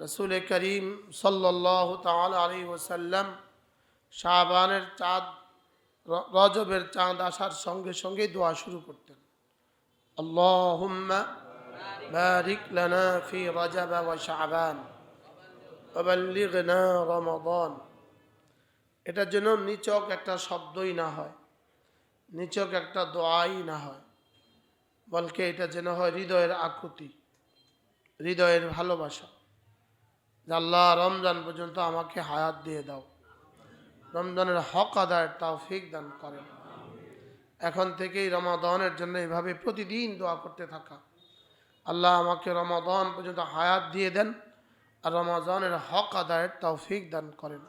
রসুল করিম সাল্লাল্লাহু তাআলা আলাইহি ওয়াসাল্লাম শাবানের চাঁদ রজবের চাঁদ আসার সঙ্গে সঙ্গে দোয়া শুরু করতেন। আল্লাহুম্মা বারিক লানা ফি রজব ওয়া শাবান ওয়া বাল্লিগনা রমাদান। এটার জন্য নিছক একটা শব্দই না হয়, নিছক একটা দোয়াই না হয়, বলকে এটা যেন হয় হৃদয়ের আকুতি, হৃদয়ের ভালোবাসা। আল্লাহ রমজান পর্যন্ত আমাকে হায়াত দিয়ে দাও, রমজানের হক আদায়ের তৌফিক দান করেন। এখন থেকেই রমাদানের জন্য এভাবে প্রতিদিন দোয়া করতে থাকা, আল্লাহ আমাকে রমাদান পর্যন্ত হায়াত দিয়ে দেন আর রমাদানের হক আদায়ের তৌফিক দান করেন।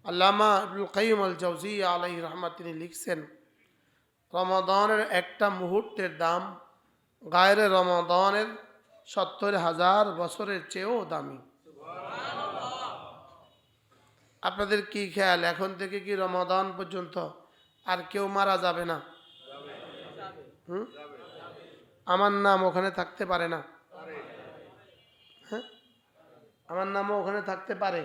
আল্লামা ইবনুল কাইয়্যিম আল জাওজিয়্যা আলাইহি রাহমাত তিনি লিখছেন, রমাদানের একটা মুহূর্তের দাম গায়রে রমাদানের ৭০,০০০ বছরের চেয়েও দামি। আপনাদের কি খেয়াল, এখন থেকে কি রমাদান পর্যন্ত আর কেউ মারা যাবে না? আমার নাম ওখানে থাকতে পারে না? হ্যাঁ, আমার নামও ওখানে থাকতে পারে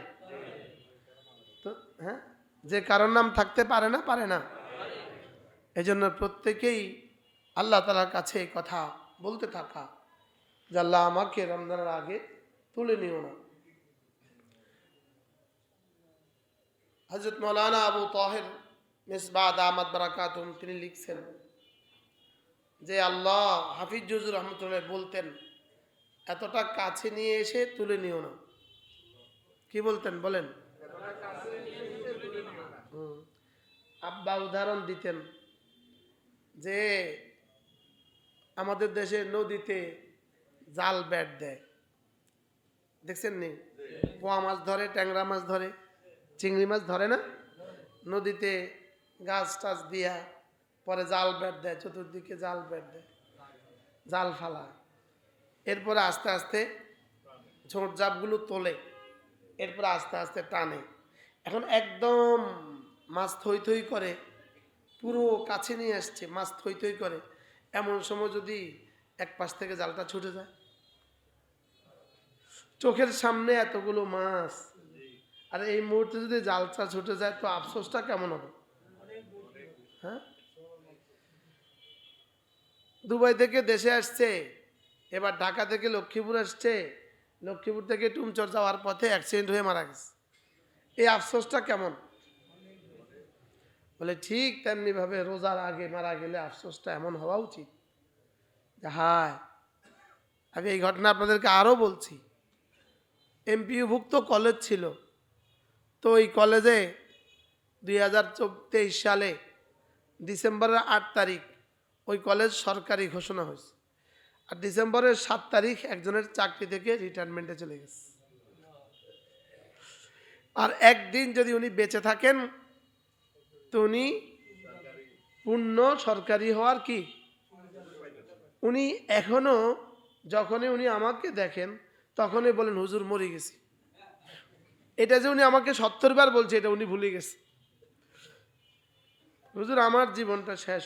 তো। হ্যাঁ, যে কারোর নাম থাকতে পারে না, পারে না। এই জন্য প্রত্যেকেই আল্লাহ তাআলার কাছে এই কথা বলতে থাকা যে আল্লাহ আমাকে রমজানের আগে তুলে নিও না। হযরত মাওলানা আবু তাহের মিসবাহ দামাত বারাকাতুহুম তিনি লিখছেন যে আল্লাহ হাফিজ হুজুর রহমতুল্লাহ বলতেন, এতটা কাছে নিয়ে এসে তুলে নিও না। কি বলতেন বলেন? আব্বা উদাহরণ দিতেন যে আমাদের দেশে নদীতে জাল ব্যাট দেয়, দেখছেন নি? পোয়া মাছ ধরে, ট্যাংরা মাছ ধরে, চিংড়ি মাছ ধরে না? নদীতে গাছ টাছ দিয়া পরে জাল ব্যাট দেয়, চতুর্দিকে জাল ব্যাট দেয়, জাল ফালায়। এরপরে আস্তে আস্তে ঝোঁট জাপগুলো তোলে, এরপরে আস্তে আস্তে টানে। এখন একদম মাছ থই থই করে, পুরো কাছে নিয়ে আসছে, মাছ থই থই করে, এমন সময় যদি এক পাশ থেকে জালটা ছুটে যায়, চোখের সামনে এতগুলো মাছ, আর এই মুহূর্তে যদি জালটা ছুটে যায় তো আফসোসটা কেমন হবে? হ্যাঁ, দুবাই থেকে দেশে আসছে, এবার ঢাকা থেকে লক্ষ্মীপুর আসছে, লক্ষ্মীপুর থেকে টুমচর যাওয়ার পথে অ্যাক্সিডেন্ট হয়ে মারা গেছে। এই আফসোসটা কেমন? বলে ঠিক তেমনি ভাবে রোজার আগে মারা গেলে আফসোসটা এমন হওয়া উচিত যে হায়। আমি এই ঘটনা আপনাদেরকে আরও বলছি। এমপিওভুক্ত কলেজ ছিল, তো ওই কলেজে 2023 সালে ডিসেম্বরের 8 তারিখ ওই কলেজ সরকারি ঘোষণা হয়েছে, আর ডিসেম্বরের 7 তারিখ একজনের চাকরি থেকে রিটায়ারমেন্টে চলে গেছে। আর একদিন যদি উনি বেঁচে থাকেন তো উনি পূর্ণ সরকারি হওয়ার কি, উনি এখনো যখনই উনি আমাকে দেখেন তখনই বলেন হুজুর মরে গেছি। এটা যে উনি আমাকে 70 বার বলছে এটা উনি ভুলে গেছে। হুজুর আমার জীবনটা শেষ।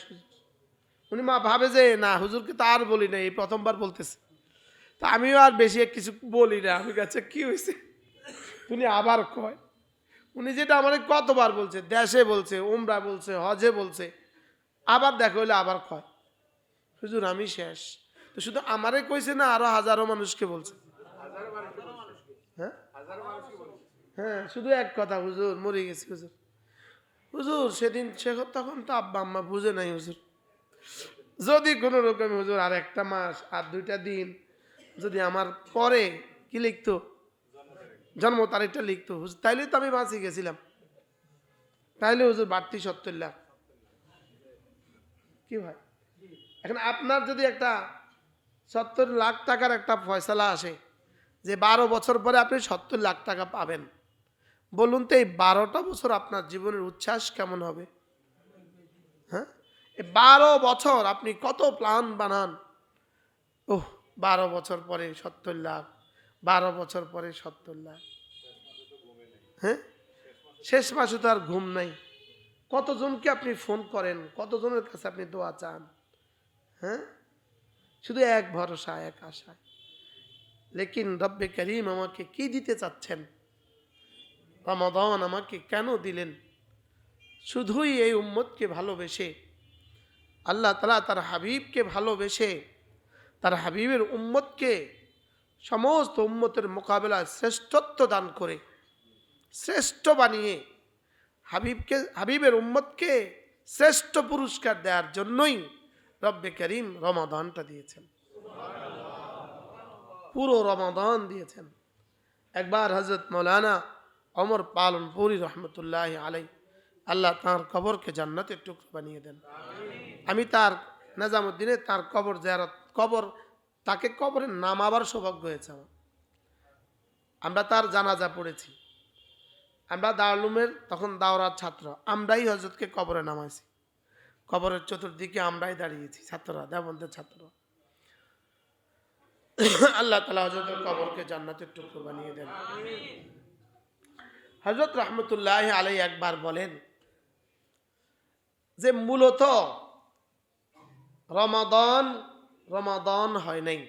উনি মা ভাবে যে না হুজুরকে তো আর বলি না, এই প্রথমবার বলতেছে, তা আমিও আর বেশি কিছু বলি না। আমি কাছে কি হয়েছে উনি আবার কয়, উনি যেটা আমাকে কতবার বলছে, দেশে বলছে, উমরা বলছে, হজে বলছে, আবার দেখা হইলে আবার কয় হুজুর আমি শেষ। তো শুধু আমারে কইছে না, আরো হাজারো মানুষকে বলছে। হ্যাঁ হ্যাঁ, শুধু এক কথা হুজুর মরে গেছি। হুজুর হুজুর সেদিন তখন তো আব্বা আম্মা বুঝে নাই হুজুর, যদি কোনো রকম হুজুর আর একটা মাস আর 2টা দিন যদি আমার পরে কি লিখতো, জন্ম তারিখটা লিখতো হুজুর, তাইলে তো আমি বাঁচি গেছিলাম। তাইলে হুজুর বাড়তি 70 লাখ। কি ভাই, এখন আপনার যদি একটা 70 লাখ টাকার একটা ফয়সালা আসে যে 12 বছর পরে আপনি 70 লাখ টাকা পাবেন, বলুন তো এই 12টা বছর আপনার জীবনের উচ্ছ্বাস কেমন হবে? হ্যাঁ, এই 12 বছর আপনি কত প্ল্যান বানান, ওহ 12 বছর পরে 70 লাখ, 12 বছর পরে 70 লাখ। হ্যাঁ, শেষ মাসে তো আর ঘুম নাই। কতজনকে আপনি ফোন করেন, কতজনের কাছে আপনি দোয়া চান? হ্যাঁ, শুধু এক ভরসা, এক আশায় লেকিন রব্বে করিম আমাকে কি দিতে চাচ্ছেন, রমাদান আমাকে কেন দিলেন? শুধুই এই উম্মতকে ভালোবেসে, আল্লাহ তাআলা তার হাবিবকে ভালোবেসে, তার হাবিবের উম্মতকে সমস্ত উম্মতের মোকাবেলায় শ্রেষ্ঠত্ব দান করে, শ্রেষ্ঠ বানিয়ে হাবিবের উম্মতকে শ্রেষ্ঠ পুরস্কার দেওয়ার জন্যই রব্বে করিম রমাদানটা দিয়েছেন, পুরো রমাদান দিয়েছেন। একবার হযরত মাওলানা ওমর পালনপুরি রহমতুল্লাহ আলাই, আল্লাহ তাঁর কবরকে জান্নাতের টুকরো বানিয়ে দেন। আমি তার নিজামুদ্দিনে তার কবর জিয়ারত, তাকে কবরে নামাবার সৌভাগ্য হয়েছে আমার। আমরা তার জানাজা পড়েছি। আমরা দারুলুমের তখন দাওরার ছাত্র, আমরাই হযরতকে কবরে নামাইছি। কবরের চতুর্দিকে আমরাই দাঁড়িয়েছি, ছাত্ররা, দেওবন্দের ছাত্ররা। আল্লাহ তাআলা হযরতের কবরকে জান্নাতের টুকরো বানিয়ে দেন। হযরত রহমতুল্লাহ আলাই একবার বলেন যে মূলত রমাদান হয় নাই,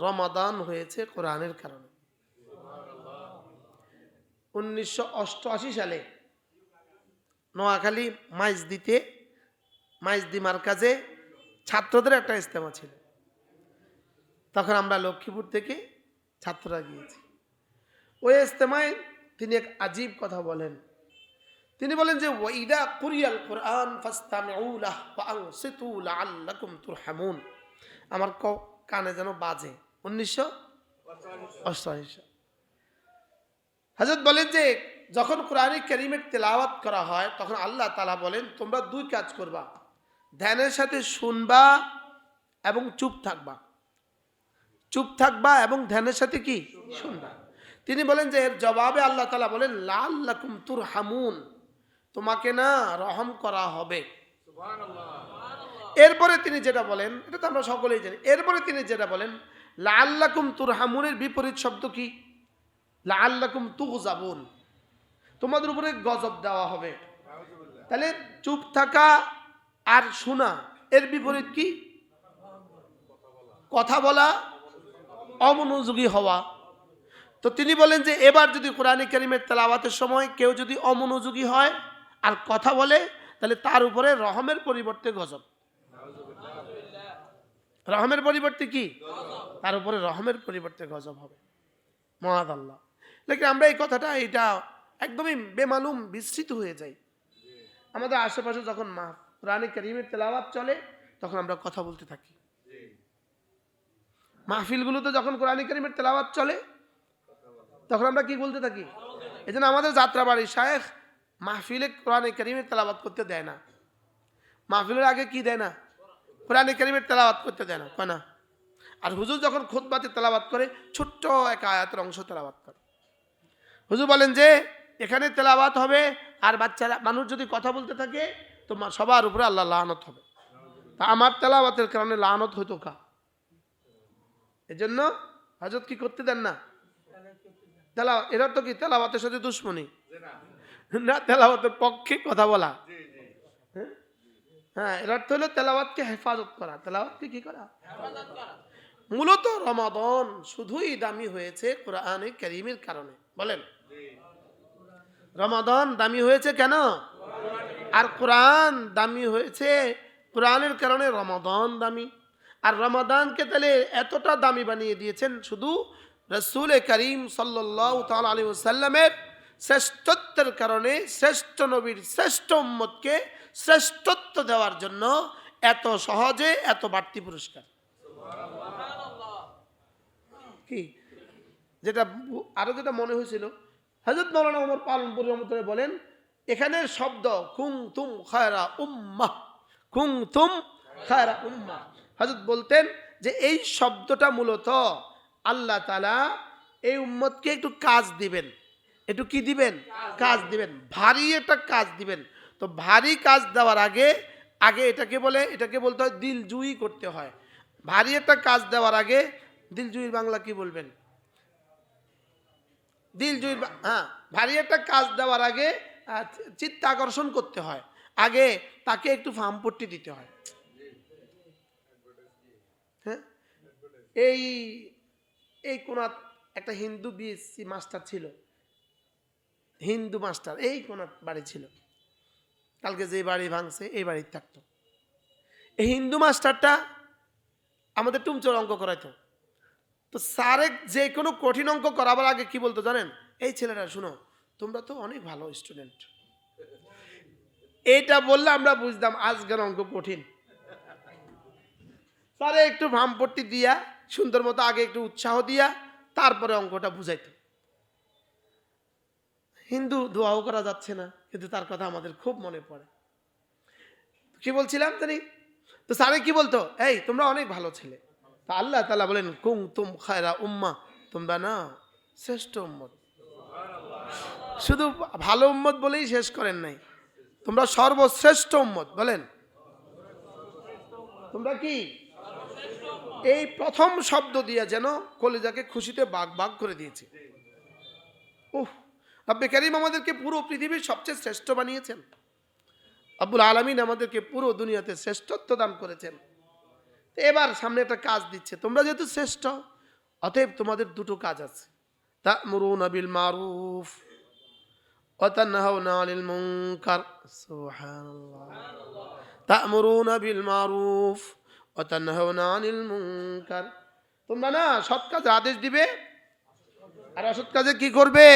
রমাদান হয়েছে কোরআনের কারণে। 1988 সালে নোয়াখালী মাইজদি মার্কাজে ছাত্রদের একটা ইজতেমা ছিল। তখন আমরা লক্ষ্মীপুর থেকে ছাত্ররা গিয়েছি। ওই ইজতেমায় তিনি এক আজীব কথা বলেন। তিনি বলেন যে ওয়াইদা কুরিয়াল কোরআন ফাসতামিউ লাহু ওয়া আনসিতু লাআল্লাকুম তুরহামুন। আমার কানে যেন বাজে। 1988। হযরত বলেন যে যখন কোরআনে কারীমের তেলাওয়াত করা হয় তখন আল্লাহ তাআলা বলেন তোমরা দুই কাজ করবা, ধ্যানের সাথে শুনবা এবং চুপ থাকবা এবং ধ্যানের সাথে কি শুনবা। তিনি বলেন যে এর জবাবে আল্লাহ তাআলা বলেন লাআল্লাকুম তুরহামুন, তোমাকে না রহম করা হবে। এরপরে তিনি যেটা বলেন, এটা তো আমরা সকলেই জানি, এরপরে তিনি যেটা বলেন লাআল্লাকুম তুরহামুনের বিপরীত শব্দ কি? লাআল্লাকুম তুগজাবুন, তোমাদের উপরে গজব দেওয়া হবে। তাহলে চুপ থাকা আর শোনা এর বিপরীত কি? কথা বলা, অমনোযোগী হওয়া। তো তিনি বলেন যে এবার যদি কোরআনে কারীমের তেলাওয়াতের সময় কেউ যদি অমনোযোগী হয় আর কথা বলে, তাহলে তার উপরে রহমের পরিবর্তে গজব। রহমের পরিবর্তে কি? তার উপরে রহমের পরিবর্তে গজব হবে। মাআযাল্লাহ। লেকিন আমরা এই কথাটা এটা একদমই বেমালুম বিস্মৃত হয়ে যাই। আমাদের আশেপাশে যখন কোরআনে কারীমের তেলাওয়াত চলে তখন আমরা কথা বলতে থাকি। মাহফিলগুলোতে যখন কোরআনে কারীমের তেলাওয়াত চলে তখন আমরা কি বলতে থাকি? এজন্য আমাদের যাত্রাবাড়ি শায়েখ মাহফিলে কোরআনে কারীমের তেলাওয়াত করতে দেয় না। মাহফিলের আগে কি দেয় না? কোরআনে কারীমের তেলাওয়াত করতে দেয় না, কয় না। আর হুজুর যখন খুতবাতে তেলাওয়াত করে ছোট্ট এক আয়াতের অংশ তেলাওয়াত করে। হুজুর বলেন যে এখানে তেলাওয়াত হবে আর বাচ্চারা মানুষ যদি কথা বলতে থাকে তো সবার উপরে আল্লাহ লানত হবে। তা আমার তেলাওয়াতের কারণে লানত হইতো কা? এজন্য হযরত কি করতে দেন না? এরা তো কি তেলাওয়াতের সাথে দুশ্মনী না, তেলাওয়াতের পক্ষে কথা বলা। হ্যাঁ, এর অর্থ হলো তেলাওয়াতকে হেফাজত করা। তেলাওয়াতকে কি করা? মূলত রমাদান শুধুই দামি হয়েছে কোরআনে কারীমের কারণে। বলেন রমাদান দামি হয়েছে কেন? আর কোরআন দামি হয়েছে কোরআনের কারণে রমাদান দামি। আর রমাদানকে তাহলে এতটা দামি বানিয়ে দিয়েছেন শুধু রাসূল করিম সাল্লাল্লাহু তাআলা আলাইহি ওয়াসাল্লামের শ্রেষ্ঠত্বের কারণে, শ্রেষ্ঠ নবীর শ্রেষ্ঠ উম্মতকে শ্রেষ্ঠত্ব দেওয়ার জন্য এত সহজে এত বাড়তি পুরস্কার। কি যেটা আরো যেটা মনে হয়েছিল, হযরত মাওলানা ওমর পালনপুরি রহমাতুল্লাহ বলেন এখানে শব্দ কুনতুম খায়রা উম্মাহ, কুনতুম খায়রা উম্মাহ। হযরত বলতেন যে এই শব্দটা মূলত আল্লাহ তাআলা এই উম্মতকে একটু কাজ দিবেন। একটু কি দিবেন? কাজ দিবেন, ভারী একটা কাজ দিবেন। তো ভারী কাজ দেওয়ার আগে এটাকে বলতে হয় দিলজুই করতে হয়। ভারী একটা কাজ দেওয়ার আগে দিলজুইর বাংলা কি বলবেন? দিলজুইর, হ্যাঁ, ভারী একটা কাজ দেওয়ার আগে চিত্ত আকর্ষণ করতে হয়, আগে তাকে একটু ফার্মপট্টি দিতে হয়। হ্যাঁ, এই এই কোনাত একটা হিন্দু বিএসসি মাস্টার ছিল, হিন্দু মাস্টার, এই কোনার বাড়ি ছিল। কালকে যে বাড়ি ভাঙছে এই বাড়িতে থাকতো। এই হিন্দু মাস্টারটা আমাদের টুমচোর অঙ্ক করাইতো। তো স্যারে যে কোনো কঠিন অঙ্ক করাবার আগে কি বলতো জানেন? এই ছেলেরা শুনো, তোমরা তো অনেক ভালো স্টুডেন্ট। এইটা বললে আমরা বুঝতাম আজকের অঙ্ক কঠিন। স্যারে একটু ভামপট্টি দিয়া সুন্দর মতো আগে একটু উৎসাহ দিয়া তারপরে অঙ্কটা বুঝাইতো। হিন্দু দোয়াও করা যাচ্ছে না, কিন্তু তার কথা আমাদের খুব মনে পড়ে। কি বলছিলাম জানি? তো স্যারে কি বলতো? এই তোমরা অনেক ভালো ছেলে। তা আল্লাহ তাআলা বলেন কুনতুম খায়রা উম্মাহ, তোমরা না শ্রেষ্ঠ উম্মত। শুধু ভালো উম্মত বলেই শেষ করেন নাই, তোমরা সর্বশ্রেষ্ঠ উম্মত। বলেন তোমরা কি? এই প্রথম শব্দ দিয়ে যেন কলিজাকে খুশিতে বাগ বাগ করে দিয়েছে। উহ, রব্বে কারীম আমাদেরকে পুরো পৃথিবীর সবচেয়ে শ্রেষ্ঠ বানিয়েছেন। রব্বুল আলামিন আমাদেরকে পুরো দুনিয়াতে শ্রেষ্ঠত্ব দান করেছেন। এবার সামনে একটা কাজ দিচ্ছে, তোমরা যেহেতু শ্রেষ্ঠ, অতএব তোমাদের দুটো কাজ আছে। তা'মুরুনা বিল মারুফ ওয়া তানহাউনা আনিল মুনকার। সুবহানাল্লাহ। তা'মুরুনা বিল মারুফ ওয়া তানহাউনা আনিল মুনকার। তোমরা না সৎ কাজের আদেশ দিবে আর অসৎ কাজে কি করবে?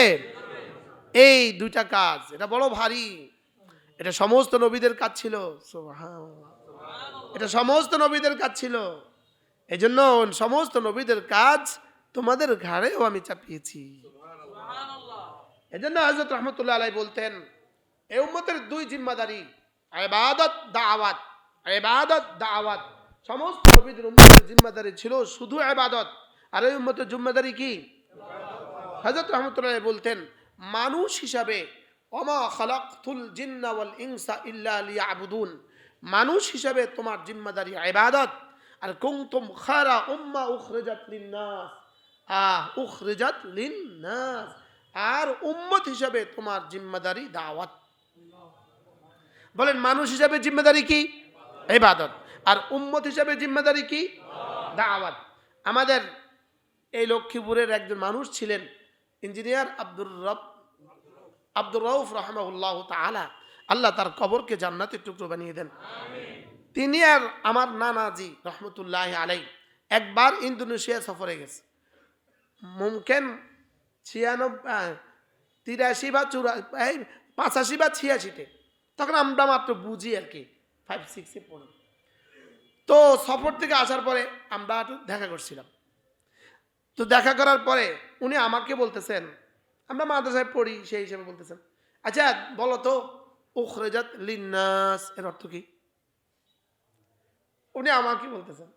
এই দুইটা কাজ, এটা বড় ভারী। এটা সমস্ত নবীদের কাজ ছিল। সুবহানাল্লাহ। এটা সমস্ত নবীদের কাজ ছিল। এই জন্য সমস্ত নবীদের কাজ তোমাদের ঘাড়েও আমি চাপিয়েছি। এই জন্য হযরত রাহমাতুল্লাহ আলাইহি বলতেন, এই উম্মতের দুই জিম্মাদারি, ইবাদত দাওয়াত। ইবাদত দাওয়াত। সমস্ত নবীদের উম্মতের জিম্মাদারি ছিল শুধু ইবাদত, আর এই উম্মতের জিম্মাদারি কি? হযরত রাহমাতুল্লাহ আলাইহি বলতেন, মানুষ হিসাবে ওমা খালাকতুল জিন্না ওয়াল ইনসা ইল্লা লিয়াবুদুন, মানুষ হিসাবে তোমার জিম্মাদারি ইবাদত। আর কুনতুম খায়রা উম্মাহ উখরিজাত লিন-নাস, উখরিজাত লিন-নাস, আর উম্মত হিসাবে তোমার জিম্মাদারি দাওয়াত। বলেন মানুষ হিসাবে জিম্মাদারি কি? ইবাদত। আর উম্মত হিসাবে জিম্মাদারি কি? দাওয়াত। আমাদের এই লক্ষ্মীপুরের একজন মানুষ ছিলেন ইঞ্জিনিয়ার আব্দুর রউফ রাহিমাহুল্লাহ তাআলা, আল্লাহ তার কবরকে জান্নাতের টুকরো বানিয়ে দেন। তিনি আর আমার নানাজি রহমতুল্লাহ আলাই একবার ইন্দোনেশিয়া সফরে গেছে। মুমকিন 83 বা 85 বা 86-তে, তখন আমরা মাত্র বুঝি আর কি, 5-6-এ পড়ি। তো সফর থেকে আসার পরে আমরা একটু দেখা করছিলাম। তো দেখা করার পরে উনি আমাকে বলতেছেন, আমরা মাদ্রাসায় পড়ি সেই হিসেবে বলতেছেন, আচ্ছা বলো তো উখরিজাত লিন-নাস এর অর্থ কি? উনি আমাকে বলতেছেন,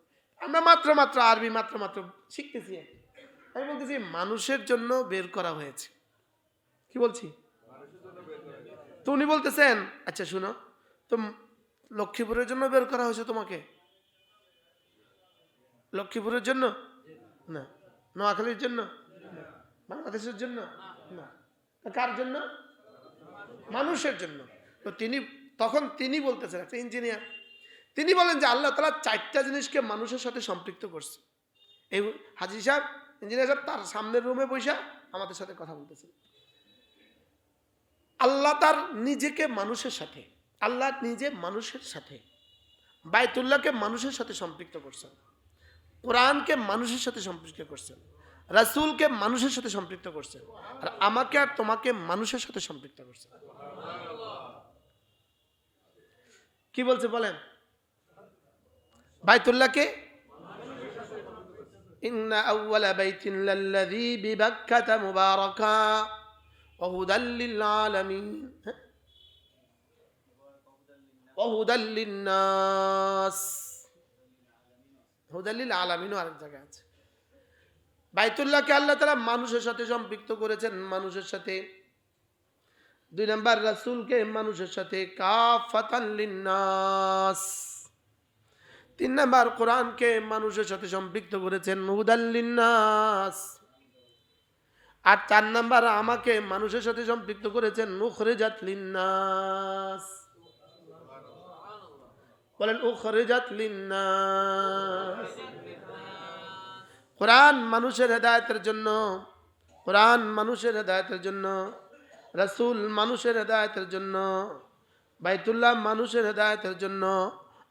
আমরা মাত্র আরবি মাত্র শিখতেছি। আমি বলতেছি মানুষের জন্য বের করা হয়েছে। কি বলছি? তো উনি বলতেছেন, আচ্ছা শুনো তো, লক্ষ্মীপুরের জন্য বের করা হয়েছে তোমাকে? লক্ষ্মীপুরের জন্য না, নোয়াখালীর জন্য, বাংলাদেশের জন্য না, কার জন্য? মানুষের জন্য। তো তখন তিনি বলতেছেন, একটা ইঞ্জিনিয়ার, তিনি বলেন যে আল্লাহ তাআলা 4টা জিনিসকে মানুষের সাথে সম্পৃক্ত করছে। এই হাজী সাহেব, ইঞ্জিনিয়ার সাহেব তার সামনের রুমে বসে আমাদের সাথে কথা বলতেছেন। আল্লাহ তার নিজেকে মানুষের সাথে, আল্লাহ নিজে মানুষের সাথে, বাইতুল্লাহকে মানুষের সাথে সম্পৃক্ত করছেন, কোরআনকে মানুষের সাথে সম্পৃক্ত করছেন, রাসূলকে মানুষের সাথে সম্পৃক্ত করছেন, আর আমাকে আর তোমাকে মানুষের সাথে সম্পৃক্ত করছেন। কি বলছে বলেন? বাইতুল্লাহকে ইন্না আউওয়ালা বাইতিন লাল্লাযী বিবাক্কাতা মুবারাকা ওয়া হুদাল লিল আলামিন ওয়া হুদাল লিন-নাস। হুদাল লিল আলামিনও আরেক জায়গায় আছে। বাইতুল্লাহকে আল্লাহ তাআলা মানুষের সাথে সম্পৃক্ত করেছেন, মানুষের সাথে। 2 নাম্বার, রাসূলকে মানুষের সাথে কাফাতান লিন-নাস। 3 নাম্বার, কোরআনকে মানুষের সাথে সম্পৃক্ত করেছেন, হুদাল লিন-নাস। আর 4 নাম্বার, আমাকে মানুষের সাথে সম্পৃক্ত করেছেন, উখরিজাত লিন-নাস। বলেন উখরিজাত লিন-নাস। কোরআন মানুষের হেদায়েতের জন্য, কোরআন মানুষের হেদায়েতের জন্য, রাসূল মানুষের হেদায়েতের জন্য, বাইতুল্লাহ মানুষের হেদায়েতের জন্য,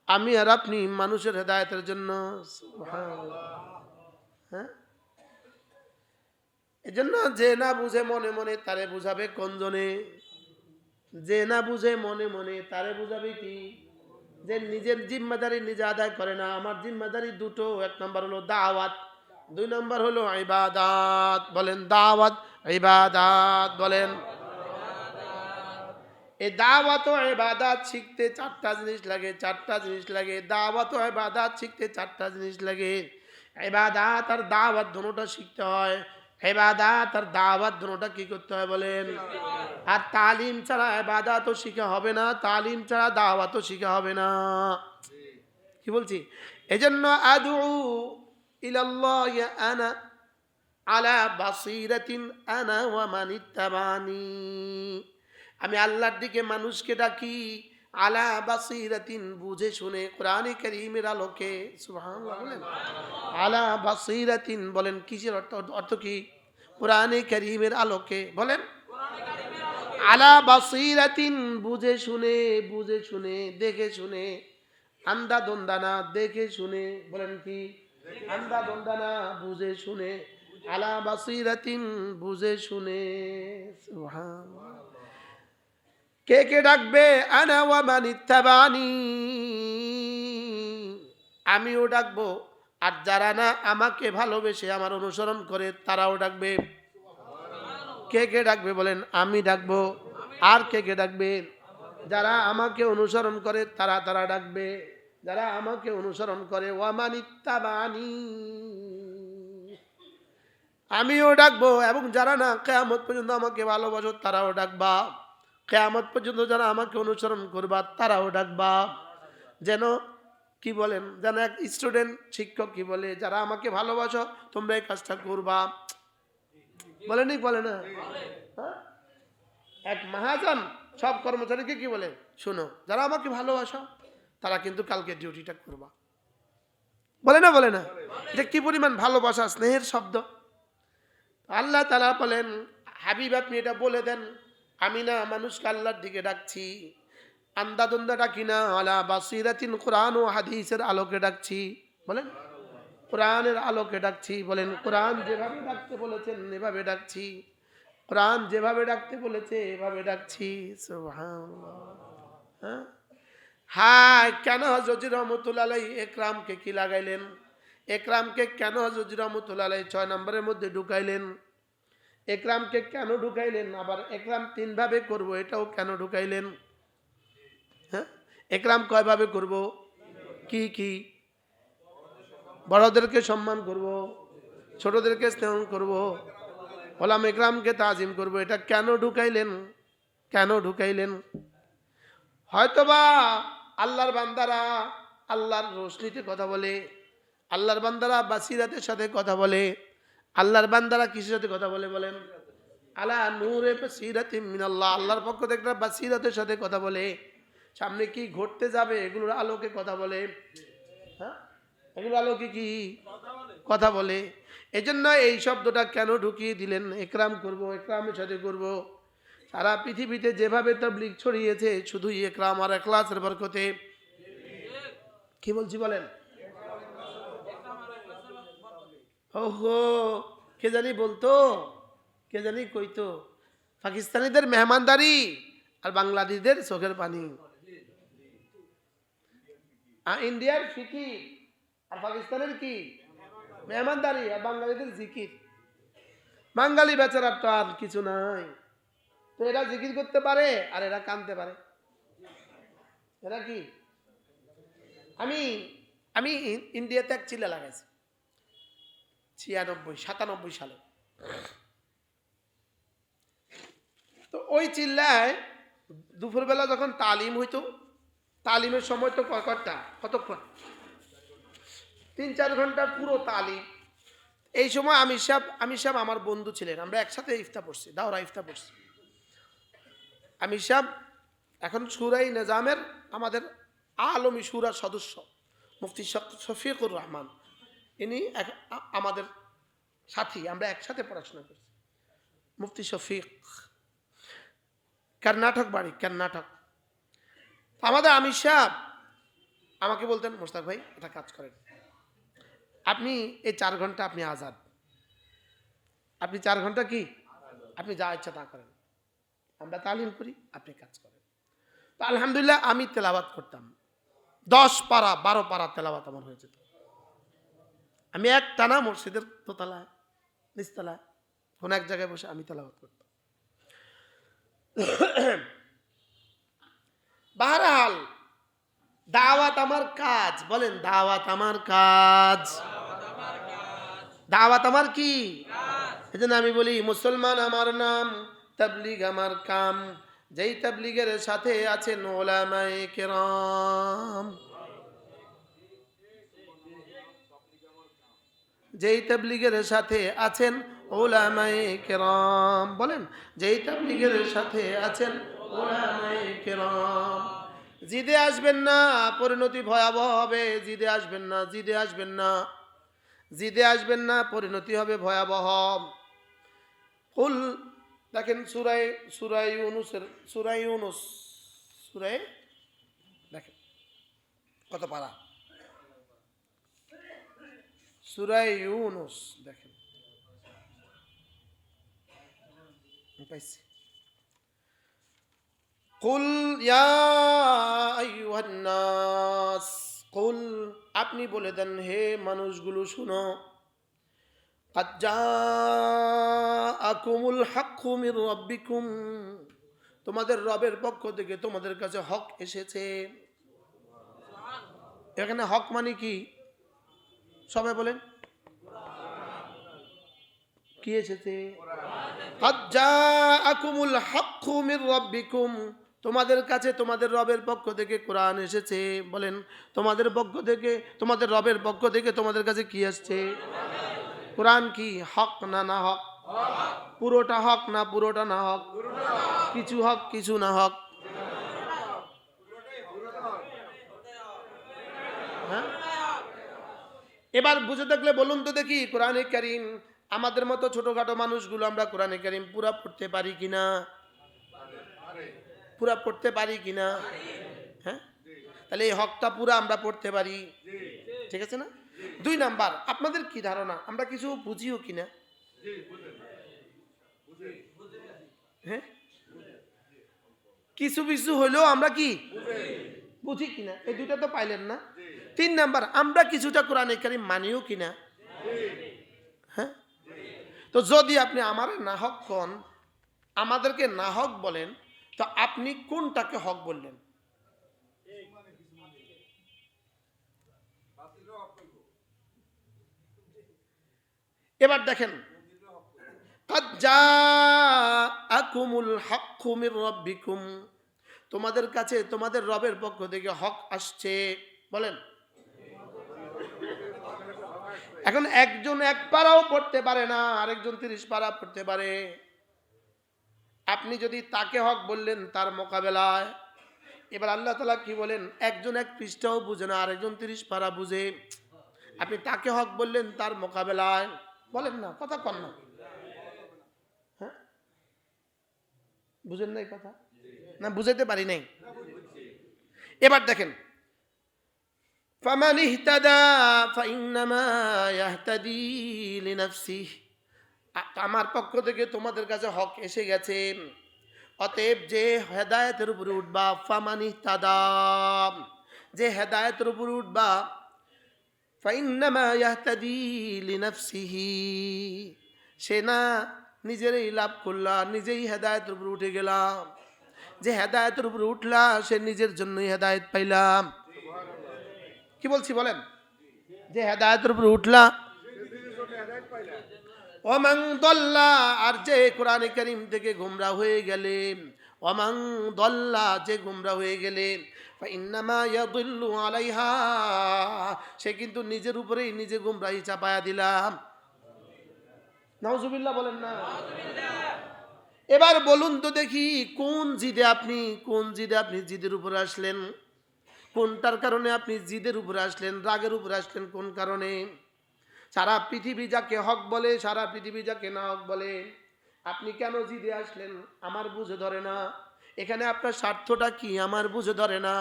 আমি আর আপনি মানুষের হেদায়েতের জন্য। সুবহানাল্লাহ। হ্যাঁ, এজন্য যে না বুঝে মনে মনে তারে বুঝাবে কোন জনে? যে না বুঝে মনে মনে তারে বুঝাবে কি? যে নিজের জিম্মাদারি নিজে আদায় করে না। আমার জিম্মাদারি দুটো, এক নম্বর হলো দাওয়াত, দুই নম্বর হলো ইবাদাত। বলেন দাওয়াত, ইবাদাত। বলেন এই দাওয়াত ও ইবাদাত শিখতে চারটা জিনিস লাগে, চারটা জিনিস লাগে। দাওয়াত ও ইবাদাত শিখতে চারটা জিনিস লাগে। ইবাদাত আর দাওয়াত দুটোটা শিখতে হয়। ইবাদাত আর দাওয়াত দুটোটা কি করতে হয় বলেন? আর তালিম ছাড়া ইবাদাতও শিখা হবে না, তালিম ছাড়া দাওয়াতও শিখা হবে না। কি বলছি? এজন্য আদউ ইলাল্লাহ আনা আলা বাসীরাতিন আনা ওয়া মান ইত্তাবানি, আমি আল্লাহর দিকে মানুষকে ডাকি আলা বাসীরাতিন, বুঝে শুনে, কোরআনে কারীমের আলোকে। সুবহানাল্লাহ বলেন। আলা বাসীরাতিন বলেন কিসের অর্থ? অর্থ কি? কোরআনে কারীমের আলোকে। বলেন আলা বাসীরাতিন, বুঝে শুনে, বুঝে শুনে, দেখে শুনে, আন্দা দন্দানা, দেখে শুনে। বলেন কি? আন্দা দন্দানা, বুঝে শুনে। আলা বাসীরাতিন, বুঝে শুনে। সুবহানাল্লাহ। কে কে ডাকবে? আনা ওয়া মান ইত্তাবানি, আমিও ডাকবো, আর যারা না আমাকে ভালোবেসে আমার অনুসরণ করে তারাও ডাকবে। কে কে ডাকবে বলেন? আমি ডাকবো। আর কে কে ডাকবে? যারা আমাকে অনুসরণ করে তারা তারা ডাকবে। যারা আমাকে অনুসরণ করে, ওয়া মান ইত্তাবানি, আমিও ডাকবো। এবং যারা না কিয়ামত পর্যন্ত আমাকে ভালোবাসো তারাও ডাকবা। কিয়ামত পর্যন্ত যারা আমাকে অনুসরণ করবা তারাও ডাকবা। যেন কি বলেন? যেন এক স্টুডেন্ট শিক্ষক কি বলে? যারা আমাকে ভালোবাসো তোমরা এই কাজটা করবা। বলেনি? বলে না? হ্যাঁ? এক মহাজন সব কর্মচারীকে কি বলে? শোনো, যারা আমাকে ভালোবাসো তারা কিন্তু কালকে ডিউটিটা করবা। বলে না? বলে না? এটা কি পরিমাণ ভালোবাসা, স্নেহের শব্দ। আল্লাহ তাআলা বলেন, হাবিব আপনি এটা বলে দেন, আমি না মানুষকে আল্লাহর দিকে ডাকছি, আন্দাদন্দা ডাকি না, আলা বাসীরাতিন, কোরআন ও হাদিসের আলোকে ডাকছি। বলেন কোরআনের আলোকে ডাকছি। বলেন কোরআন যেভাবে ডাকতে বলেছেন এভাবে ডাকছি। কোরআন যেভাবে ডাকতে বলেছে এভাবে ডাকছি। সুবহানাল্লাহ। হ্যাঁ, হায় কেন হযরত রহমতুল্লাহ আলাইহি একরামকে কি লাগাইলেন? একরামকে কেন হযরত রহমতুল্লাহ আলাইহি 6 নম্বরের মধ্যে ঢুকাইলেন? একরামকে কেন ঢুকাইলেন? আবার একরাম 3 ভাবে করব এটাও কেন ঢুকাইলেন? হ্যাঁ, একরাম কয় ভাবে করব? কি কি? বড়দেরকে সম্মান করব, ছোটদেরকে স্নেহ করব, ওলামা একরামকে তাজিম করব। এটা কেন ঢুকাইলেন? কেন ঢুকাইলেন? হয়তোবা আল্লাহর বান্দারা আল্লাহর রোশনীতে কথা বলে, আল্লাহর বান্দারা বাসিরাতের সাথে কথা বলে। আল্লাহর বান্দারা কিসের সাথে কথা বলে বলেন? আলা নূরে বাসিরাতিন মিনাল্লাহ, আল্লাহর পক্ষ থেকে একটা বাসিরাতের সাথে কথা বলে। সামনে কি ঘটতে যাবে এগুলোর আলোকে কথা বলে। হ্যাঁ, এগুলোর আলোকে কি কথা বলে। এজন্য এই শব্দটা কেন ঢুকিয়ে দিলেন? একরাম করব, একরামের সাথে করব। সারা পৃথিবীতে যেভাবে তাবলীগ ছড়িয়েছে শুধুই একরাম আর ইখলাসের বরকতে। কি বলছি বলেন? ওহো, কে জানি বলতো, কে জানি কইতো, পাকিস্তানিদের মেহমানদারি আর বাংলাদেশিদের চোখের পানি। ইন্ডিয়ার ফিকির আর পাকিস্তানের কি মেহমানদারি, আর বাংলাদেশের জিকির। বাঙালি বেচারার তো আর কিছু নাই, তো এরা জিকির করতে পারে আর এরা কাঁদতে পারে। এরা কি? আমি আমি ইন্ডিয়াতে এক চিল্লা লাগাইছি 96-97 সালে। তো ওই চিল্লায় দুপুরবেলা যখন তালিম হইতো, তালিমের সময় তো কতক্ষণ? 3-4 ঘন্টার পুরো তালিম। এই সময় আমি সাহেব আমার বন্ধু ছিলেন, আমরা একসাথে ইফতা পড়ছি, দাওরা ইফতা পড়ছি। আমি সাহেব এখন সুরাই নিজামের আমাদের আলমী সুরার সদস্য মুফতি শফিকুর রহমান, ইনি আমাদের সাথী, আমরা একসাথে পড়াশোনা করছি। মুফতি শফিক, কর্ণাটক বাড়ি, কর্ণাটক। আমাদের আমির সাহেব আমাকে বলতেন, মোস্তাক ভাই এটা কাজ করেন, আপনি এই 4 ঘন্টা আপনি আজাদ, আপনি 4 ঘন্টা কি আপনি যা ইচ্ছা তা করেন, আমরা তালিম করি, আপনি কাজ করেন। তো আলহামদুলিল্লাহ আমি তেলাওয়াত করতাম, 10 পারা 12 পারা তেলাওয়াত আমার হয়ে যেত। আমি এক টানা মসজিদের দোতলায় নিচতলায় কোন এক জায়গায় বসে আমি তেলাওয়াত করতাম। বাহরহাল দাওয়াত আমার কাজ, বলেন দাওয়াত আমার কাজ, দাওয়াত আমার কি। এজন্য আমি বলি মুসলমান আমার নাম, তাবলীগ আমার কাম। যেই তাবলীগের সাথে আছেন উলামায়ে কেরাম, যেই তাবলীগের সাথে আছেন উলামায়ে কেরাম, বলেন যেই তাবলীগের সাথে আছেন উলামায়ে কেরাম। জিদে আসবেন না, পরিণতি ভয়াবহ হবে। জিদে আসবেন না, জিদে আসবেন না, জিদে আসবেন না, পরিণতি হবে ভয়াবহ। কুল দেখেন সূরা ইউনূসের সূরা দেখেন কত পারা, সূরা ইউনূস দেখেন পাইছি। কুল ইয়া আইয়ুহান নাস, কুল আপনি বলে দেন হে মানুষগুলো শুনো, قد جاءكم الحق من ربكم, তোমাদের রবের পক্ষ থেকে তোমাদের কাছে হক এসেছে। এখানে হক মানে কি সবাই বলেন, কি এসেছে? قد جاءكم الحق من ربكم, তোমাদের কাছে তোমাদের রবের পক্ষ থেকে কোরআন এসেছে। বলেন তোমাদের পক্ষ থেকে, তোমাদের রবের পক্ষ থেকে তোমাদের কাছে কি আসছে? কোরআন কি হক না না হক? পুরোটা হক না পুরোটা না হক? কিছু হক কিছু না হক? হ্যাঁ, এবার বুঝে থাকলে বলুন তো দেখি, কোরআনে কারীম আমাদের মতো ছোটখাটো মানুষগুলো আমরা কোরআনে কারীম পুরা পড়তে পারি কিনা? পুরা পড়তে পারি কিনা? হ্যাঁ, তাহলে এই হকটা পুরা আমরা পড়তে পারি, ঠিক আছে না? 2 নাম্বার, আপনাদের কি ধারণা আমরা কিছু বুঝিও কিনা? হ্যাঁ, কিছু কিছু হইলেও আমরা কি বুঝি কিনা? এই 2টা তো পাইলেন না। 3 নাম্বার, আমরা কিছুটা কোরআনে কারীম মানিও কিনা? হ্যাঁ, তো যদি আপনি আমার না হক হন, আমাদেরকে না হক বলেন, তো আপনি কোনটাকে হক বললেন? এবার দেখেন, قد جاءكم الحق من ربكم, তোমাদের কাছে তোমাদের রবের পক্ষ থেকে হক আসছে। বলেন, এখন একজন 1 পারাও পড়তে পারে না, আরেকজন 30 পারা পড়তে পারে। আপনি যদি তাকে হক বললেন তার মোকাবেলায়, এবার আল্লাহ তাআলা কি বলেন, একজন 1 পৃষ্ঠাও বুঝে না, আরেকজন 30 পারা বুঝে, আপনি তাকে হক বললেন তার মোকাবেলায়। বলেন না, কথা কন না, হ্যাঁ বুঝেন নাই কথা না? বুঝাতে পারি নাই। এবার দেখেন, ফামান ইহতাদা ফাইন্নামা ইয়াহতাদি লিনাফসিহি, আমার পক্ষ থেকে তোমাদের কাছে হক এসে গেছে, অতএব যে হেদায়েতের উপরে উঠবা, ফামান ইহতাদা, যে হেদায়েতের উপরে উঠবা, ফাইন্নামা ইয়াহতাদি লিনাফসিহি, সে না নিজেরই লাভ করলা, নিজেই হেদায়েতের উপরে উঠে গেলাম। যে হেদায়েতের উপরে উঠলা সে নিজের জন্যই হেদায়েত পাইলাম। কি বলছি বলেন? যে হেদায়েতের উপরে উঠলা, ওমান দল্লা, আর যে কোরআনে কারীম থেকে গোমরা হয়ে গেলেন, ওমান দল্লা, যে গোমরা হয়ে গেলেন, ফাইন্নামা ইয়াদুল্লু আলাইহা, সে কিন্তু নিজের উপরেই নিজে গোমরাহি চাপায়া দিলাম। নাউজুবিল্লাহ বলেন না। এবার বলুন তো দেখি, কোন জিদে আপনি জিদের উপরে আসলেন? কোনটার কারণে আপনি জিদের উপরে আসলেন, রাগের উপরে আসলেন কোন কারণে? সারা পৃথিবী যাকে হক বলে, সারা পৃথিবী যাকে না হক বলে, আপনি কেন জিদে আসলেন আমার বুঝে ধরে না। এখানে আপনার স্বার্থটা কি আমার বুঝে ধরে না।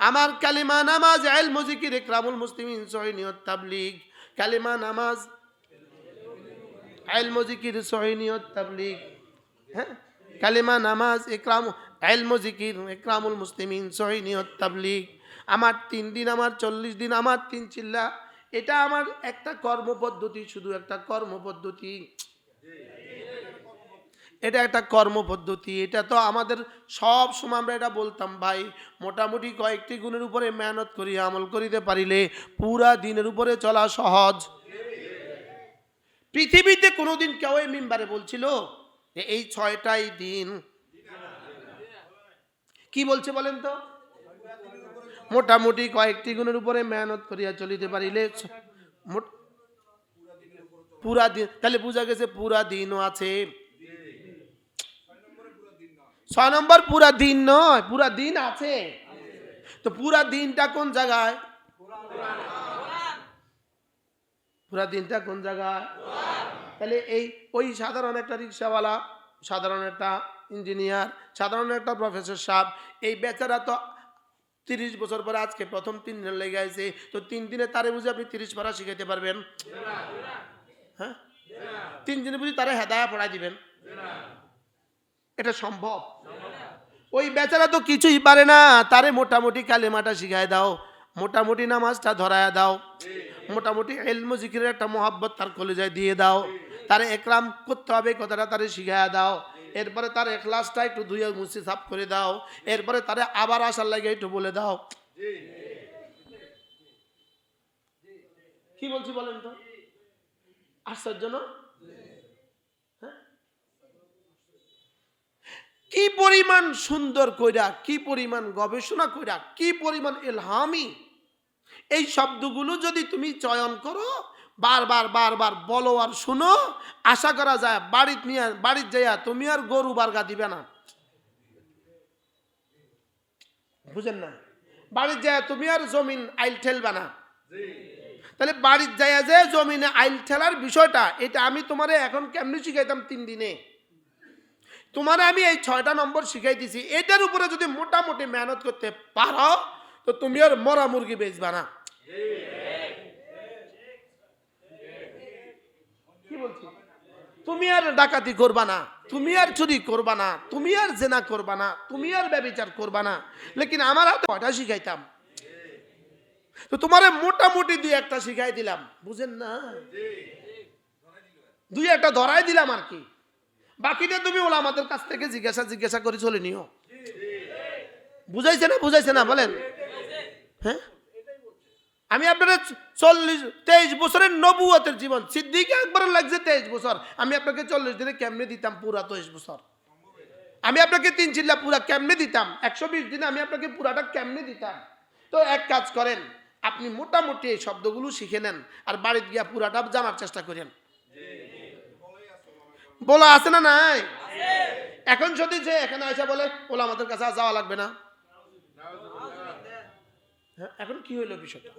আমার কালিমা, নামাজ, ইলম, জিকির, ইকরামুল মুসলিমিন, সহিহ নিয়ত, তাবলীগ, কালিমা, নামাজ, ইলম, জিকির, সহিহ নিয়ত, তাবলীগ, হ্যাঁ, কালিমা, নামাজ, ইকরাম, ইলম, জিকির, ইকরামুল মুসলিমিন, সহিহ নিয়ত, তাবলীগ, আমার 3 দিন, আমার 40 দিন, আমার 3 চিল্লা, এটা আমার একটা কর্মপদ্ধতি, শুধু একটা কর্মপদ্ধতি। এটা একটা কর্মপদ্ধতি। এটা তো আমাদের সব সময় আমরা এটা বলতাম, ভাই মোটামুটি কয়েকটি গুণের উপরে মেহনত করি, আমল করিতে পারিলে পুরা দিনের উপরে চলা সহজ। পৃথিবীতে কোনোদিন কেউ এই মিম্বারে বলছিল যে এই 6টাই দিন, কি বলছে বলেন তো? মোটামুটি কয়েকটি গুণের উপরে মেহনত করিয়া চলিতে পারিলে পুরা দিন, তাহলে বোঝা গেছে পুরা দিনও আছে। 6 নম্বর পুরা দিন নয়, পুরা দিন আছে। তো পুরা দিনটা কোন জায়গায়? পুরা দিনটা কোন জায়গায়? তাহলে ওই সাধারণ একটা রিক্সাওয়ালা, সাধারণ একটা ইঞ্জিনিয়ার, সাধারণ একটা প্রফেসর সাহেব, এই বেচারা তো 30 বছর পরে আজকে প্রথম 3 দিন লেগে আছে, তো 3 দিনে তারে বুঝে আপনি 30 পারা শিখাইতে পারবেন? হ্যাঁ, 3 দিনে বুঝি তারে হেদায়া পড়াই দিবেন? এটা সম্ভব? ওই বেচারা তো কিছুই পারে না, তারে মোটামুটি কালেমাটা শিখায় দাও, মোটামুটি নামাজটা ধরায় দাও, মোটামুটি ইলম জিকিরের একটা মহব্বত তার কলিজায় দিয়ে দাও, তারে একরাম করতে হবে কথাটা তারে শিখায় দাও, এরপরে তার ইখলাসটা একটু ধুয়ে মুছে সাফ করে দাও, এরপরে তারে আবার আসার লাগে একটু বলে দাও। কি বলছি বলেন তো? আশ্চর্য না? কি পরিমাণ সুন্দর কইরা, কি পরিমাণ গবেষণা কইরা, কি পরিমাণ ইলহামি এই শব্দগুলো যদি তুমি চয়ন করো, বারবার বারবার বলো আর শুনো, আশা করা যায় বাড়িতে যাইয়া তুমি আর গরু বার্গা দিবে না। বুঝেন না? বাড়িতে যাইয়া তুমি আর জমিন আইল ঠেলবে না। তাহলে বাড়িতে যাইয়া যে জমিনে আইল ঠেলার বিষয়টা, এটা আমি তোমারে এখন কেমনি শিখাইতাম 3 দিনে, তোমার আমি এই 6টা নম্বর শিখাই দিছি, এটার উপরে যদি মোটামুটি মেহনত করতে পারো তো তুমি আর মরা মুরগি বেচবা না। কি বলছি? তুমি আর ডাকাতি করবা না, তুমি আর চুরি করবা না, তুমি আর জেনা করবা না, তুমি আর ব্যভিচার করবা না। লেকিন আমার হাতে 6টা শিখাইতাম, তো তোমারে মোটামুটি 2-1টা শিখাই দিলাম। বুঝেন না? 2-1টা ধরাই দিলাম আর কি, বাকিটা তুমি ওলামাদের কাছ থেকে জিজ্ঞাসা করে চলে নিও। বুঝাইছে না বলেন? হ্যাঁ, আমি আপনারা 23 বছরের নবুয়তের জীবন, সিদ্দিক আকবরের লাগছে 23 বছর, আমি আপনাকে 40 দিনে কেমনে দিতাম পুরা 23 বছর? আমি আপনাকে 3 চিল্লা পুরা কেমনে দিতাম? 120 দিনে আমি আপনাকে পুরাটা কেমনে দিতাম? তো এক কাজ করেন, আপনি মোটামুটি এই শব্দগুলো শিখে নেন, আর বাড়িতে গিয়া পুরাটা জানার চেষ্টা করেন। বলা আছে না নাই? এখন যদি যে এখানে আইসা বলে ওলা আমাদের কাছে যাওয়া লাগবে না, হ্যাঁ, এখন কি হইলো বিষয়টা?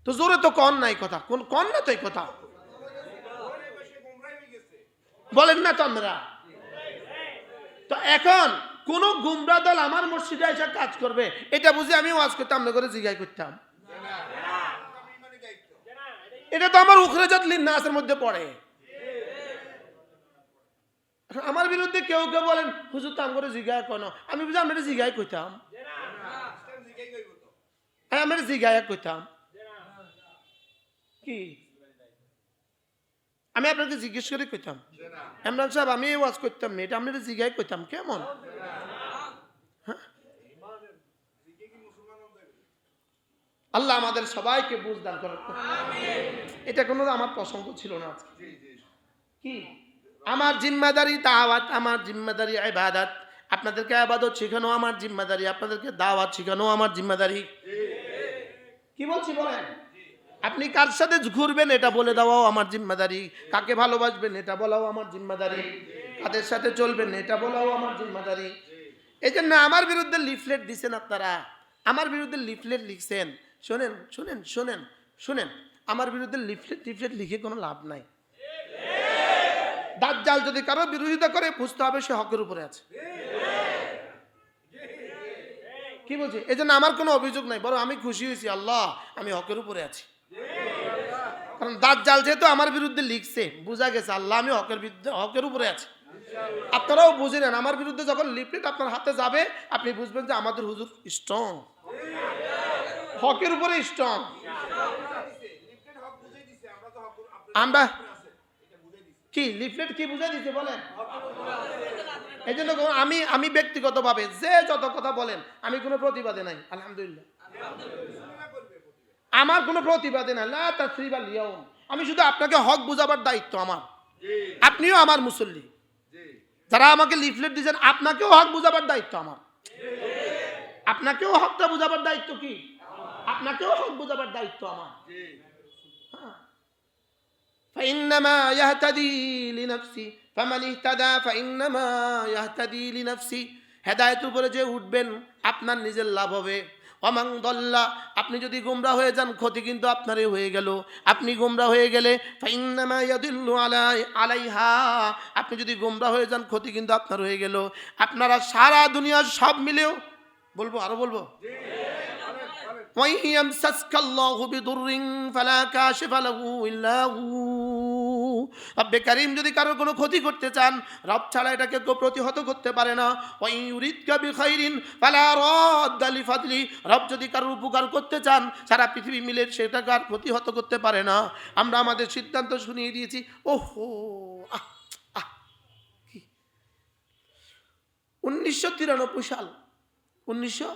তো জোরে তো কন নাই কথা, কন না তো এই কথা বলেন না তো আমরা। তো এখন কোন গুমরা দল আমার মসজিদে এসে কাজ করবে, এটা বুঝে আমি ওয়াজ করতাম, আমরা করে জিজ্ঞাসা করতাম, এটা তো আমার উখরাজাত লিন্নাসের মধ্যে পড়ে। আমার বিরুদ্ধে কেউ কেউ বলেন হুজুর তো আমরা জিজ্ঞাসা কেন, আমি বুঝি আমরা জিজ্ঞাসা করতাম, হ্যাঁ আমরা জিজ্ঞাসা করতাম কি, আমি আপনাকে জিজ্ঞেস করে কইতাম ইমরান সাহেব আমি ওয়াজ করতাম না, এটা আপনারা জিজ্ঞাসা করতাম কেমন? আল্লাহ আমাদের সবাইকে বুঝ দান করেন। এটা কোনো আমার প্রসঙ্গ ছিল না আজকে। কি আমার জিম্মাদারি দাওয়াত, আমার জিম্মাদারি ইবাদত, আপনাদেরকে ইবাদত শেখানো আমার জিম্মাদারি, আপনাদেরকে দাওয়াত শেখানো আমার জিম্মাদারি। কি বলছি বলেন? আপনি কার সাথে ঘুরবেন এটা বলে দেওয়াও আমার জিম্মাদারি, কাকে ভালোবাসবেন এটা বলাও আমার জিম্মাদারি, কাদের সাথে চলবেন এটা বলাও আমার জিম্মাদারি। এই জন্য আমার বিরুদ্ধে লিফলেট দিচ্ছেন আপনারা, আমার বিরুদ্ধে লিফলেট লিখছেন, শোনেন শোনেন শোনেন শোনেন, আমার বিরুদ্ধে লিফলেট লিখে কোনো লাভ নাই। দাজ্জাল যদি কারো বিরোধিতা করে বুঝতে হবে সে হকের উপরে আছে। কি বলছি? এই জন্য আমার কোনো অভিযোগ নাই, বরং আমি খুশি হয়েছি, আল্লাহ আমি হকের উপরে আছি। কারণ দাজ্জাল যেহেতু আমার বিরুদ্ধে লিখছে, বোঝা গেছে আল্লাহ আমি হকের উপরে আছি। আপনারাও বুঝে নেন, আমার বিরুদ্ধে যখন লিফলেট আপনার হাতে যাবে আপনি বুঝবেন যে আমাদের হুজুর স্ট্রং, হকের উপরে স্ট্রং। আমরা কি লিফলেট কি বুঝাই দিতে বলেন? এই জন্য আমি ব্যক্তিগতভাবে যে যত কথা বলেন আমি কোনো প্রতিবাদে নাই, আলহামদুলিল্লাহ আমার কোনো প্রতিবাদে নাই। লা তাসরিবা আল-ইয়াউম, আমি শুধু আপনাকে হক বুঝাবার দায়িত্ব আমার, আপনিও আমার মুসল্লি, যারা আমাকে লিফলেট দিয়েছেন আপনাকেও হক বুঝাবার দায়িত্ব আমার, আপনাকেও হকটা বুঝাবার দায়িত্ব কি? আপনাকেও হক বুঝাবার দায়িত্ব আমার। فإنما يهتدي لنفسه فمن اهتدى فإنما يهتدي لنفسه, হেদায়েতের উপরে যে উঠবেন আপনার নিজের লাভ হবে। ওমান দল্লা, আপনি যদি গোমরা হয়ে যান ক্ষতি কিন্তু আপনারই হয়ে গেল। আপনি গোমরা হয়ে গেলে ফাইন্নামা ইয়াদিল্লু আলাইহা, আপনি যদি গোমরা হয়ে যান ক্ষতি কিন্তু আপনার হয়ে গেল। আপনারা সারা দুনিয়ার সব মিলেও বলবো, আরো বলবো, ওয়াইয়ামসাসকাল্লাহু বিদুররিন ফালা কাশিফা লাহু ইল্লা হু, রব্বে কারীম যদি কারোর কোনো ক্ষতি করতে চান রব ছাড়া এটাকে কেউ প্রতিহত করতে পারে না। ওয়া ইউরিদকা বিখাইরিন ফালা রাদ্দা লিফাদলি, রব যদি কারোর উপকার করতে চান সারা পৃথিবী মিলে সেটাকে আর প্রতিহত করতে পারে না। আমরা আমাদের সিদ্ধান্ত শুনিয়ে দিয়েছি। ওহো 1993 সাল, 1900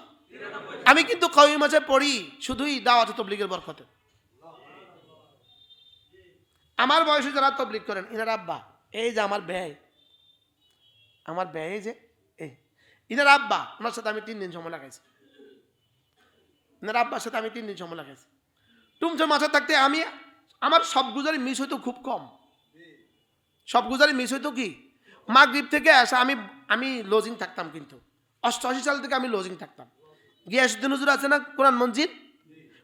আমি কিন্তু কওমি মাঝে পড়ি শুধুই দাওয়াত তাবলীগের বরকতে। আমার বয়সে যারা তাবলীগ করেন ইনার আব্বা, এই যে আমার ব্যয় এই যে ইনার আব্বা, ওনার সাথে আমি 3 দিন সময় লাগাইছি। ইনার আব্বার সাথে আমি 3 দিন সময় লাগাইছি। টুমচে মাঝে থাকতে আমার সব গুজারি মিস হইতো খুব কম। সব গুজারি মিস হইতো কি, মাগরিব থেকে আসা আমি লজিং থাকতাম, কিন্তু 88 সাল থেকে আমি লজিং থাকতাম। গিয়াসউদ্দিন হুজুর আছে না কোরআন মঞ্জিল,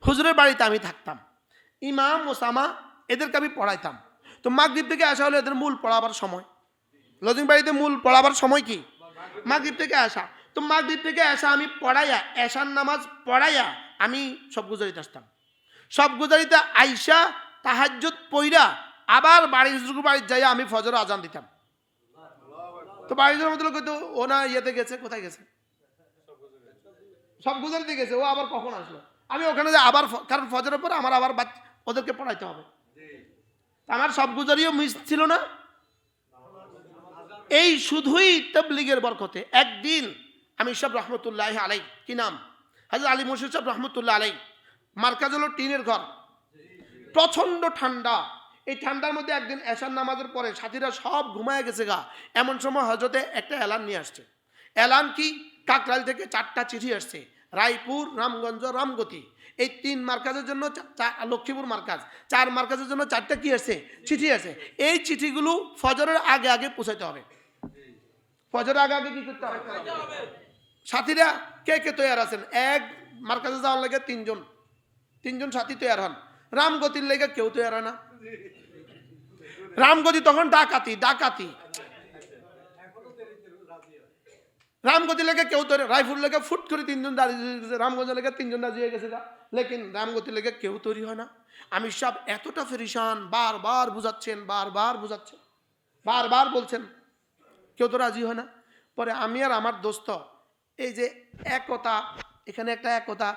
হুজুরের বাড়িতে আমি থাকতাম। ইমাম ওসামা এদেরকে আমি পড়াইতাম। তো মাগরিব থেকে আসা হলো এদের মূল পড়াবার সময়। লজিং বাড়িতে মূল পড়াবার সময় কি, মাগরিব থেকে আসা। তো মাগরিব থেকে আসা আমি পড়াইয়া, এশার নামাজ পড়াইয়া আমি সব গুজারিতে আসতাম। সব গুজারিতে আইসা তাহাজ্জুদ পইরা আবার হুজুর বাড়িতে যাইয়া আমি ফজর আজান দিতাম। তো বাড়ির মধ্যে কইতো ও না ইয়েতে গেছে, কোথায় গেছে, সব গুজারিতে গেছে, ও আবার কখন আসলো। আমি ওখানে যে আবার, কারণ ফজরের পর আমার আবার ওদেরকে পড়াইতে হবে। আমার সব গুজারিও মিস ছিল না। এই শুধুই তাবলীগের বরকতে একদিন আমি সব রহমতুল্লাহ আলাই, কি নাম, হযরত আলী মুর্শিদ সাহেব রহমতুল্লাহ আলাই, মার্কাজ হলো টিনের ঘর, প্রচন্ড ঠান্ডা। এই ঠান্ডার মধ্যে একদিন এশার নামাজের পরে সাথীরা সব ঘুমায় গেছে গা, এমন সময় হযরতে একটা এলান নিয়ে আসছে। এলান কি, কাকরাইল থেকে 4টা চিঠি আসছে, রায়পুর, রামগঞ্জ, রামগতি, এই 3 মার্কাজের জন্য, লক্ষ্মীপুর মার্কাজ 4 মার্কাজের জন্য 4টা কি আছে, চিঠি আছে। এই চিঠিগুলো ফজরের আগে আগে পৌঁছাতে হবে। ফজরের আগে আগে কি করতে হবে? সাথীরা কে কে তৈরি আছেন? এক মার্কাজে যাওয়ার লাগে 3জন সাথী তৈরি হন। রামগতির লেগে কেউ তৈরি হয় না। রামগতি তখন ডাকাতি রামগতি লেগে কেউ তৈরি, রায়পুর লেগে ফুট করে 3জন দাঁড়িয়ে গেছে, রামগঞ্জ লেগে 3জন দাঁড়িয়ে গেছে, লেকিন রামগতি লেগে কেউ তৈরি হয় না। আমি সব এতটা ফেরিসান, বারবার বুঝাচ্ছেন, বারবার বলছেন, কেউ তো রাজি হয় না। পরে আমি আর আমার দোস্ত, এই যে একতা, এখানে একটা একতা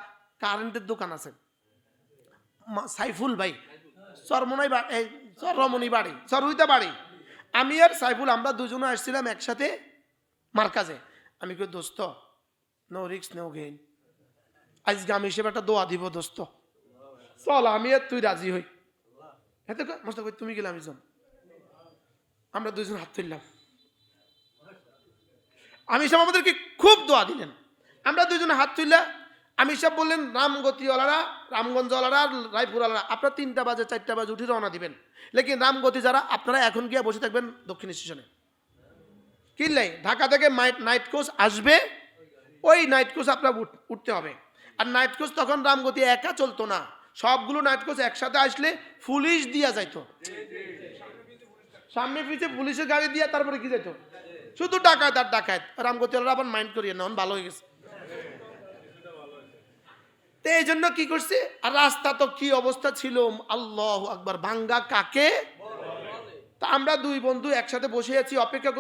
কারেন্টের দোকান আছে, সাইফুল ভাই, চরমনি বাড়ি, চরুইতা বাড়ি, আমি আর সাইফুল আমরা দুজনে আসছিলাম একসাথে মার্কাজে। আমি কই দোস্ত নো রিক্স নো গেইন, আজকে আমি হিসেবে একটা দোয়া দিব দোস্ত, চল আমি আর তুই রাজি হই। এত মোস্তাক ভাই তুমি গেলে আমি যাম, আমরা দুজন হাত তুললাম। আমি সব আমাদেরকে খুব দোয়া দিলেন, আমরা দুজনে হাত তুললাম। আমি সব বললেন রামগতিওয়ালারা, রামগঞ্জওয়ালারা, রায়পুরওয়ালারা আপনারা 3টা বাজে 4টা বাজে উঠে রওনা দিবেন, লেকিন রামগতি যারা আপনারা এখন গিয়ে বসে থাকবেন দক্ষিণ স্টেশনে। কিনলে ঢাকা থেকে নাইট কোচ আসবে, ওই নাইট কোচ আপনার উঠতে হবে। আর নাইট কোচ তখন রামগতি একা চলতো না, সবগুলো নাইট কোচ একসাথে আসলে পুলিশ দিয়া যাইতো, সামনে পিছিয়ে পুলিশের গাড়ি দিয়া তারপরে কি যাইতো, শুধু ডাকাত আর ডাকাত। রামগতি আবার মাইন্ড করিয়ে না, ভালো হয়ে গেছে। তো এই জন্য কি করছে, আর রাস্তা তো কি অবস্থা ছিল, আল্লাহু আকবার, ভাঙ্গা কাকে। তা আমরা দুই বন্ধু একসাথে বসে আছি, অপেক্ষা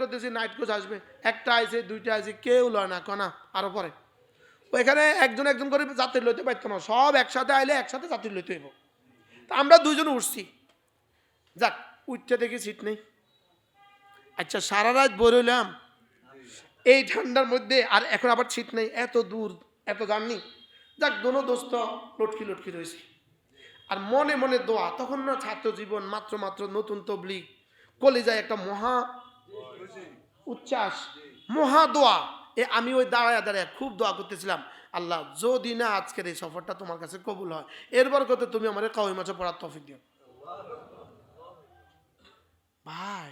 করতেছি নাইট কোচ আসবে। একটা আইছে, দুইটা আইছে, কেউ লয় না, কনা আরো পরে। ওইখানে একজন একজন করে যাত্রী লইতে পারতো না, সব একসাথে আইলে একসাথে যাত্রী লইতে হইব। তা আমরা দুইজন উঠছি, যাক উঠতে দেখি সিট নেই। আচ্ছা সারা রাত বই রইলাম এই ঠান্ডার মধ্যে, আর এখন আবার সিট নেই, এত দূর এত জার্নি। যাক দোনো দোস্ত লটকি রয়েছে, আর মনে মনে দোয়া। তখন না ছাত্র জীবন, মাত্র নতুন তবলিগ, কলিজায় একটা মহা উচ্ছ্বাস, মহা দোয়া। আমি ওই দাঁড়ায় খুব দোয়া করতেছিলাম, আল্লাহ যদি না আজকের এই সফরটা তোমার কাছে কবুল হয়, এরপর কত তুমি আমার কাউই মাঝে পড়ার তৌফিক দিও। ভাই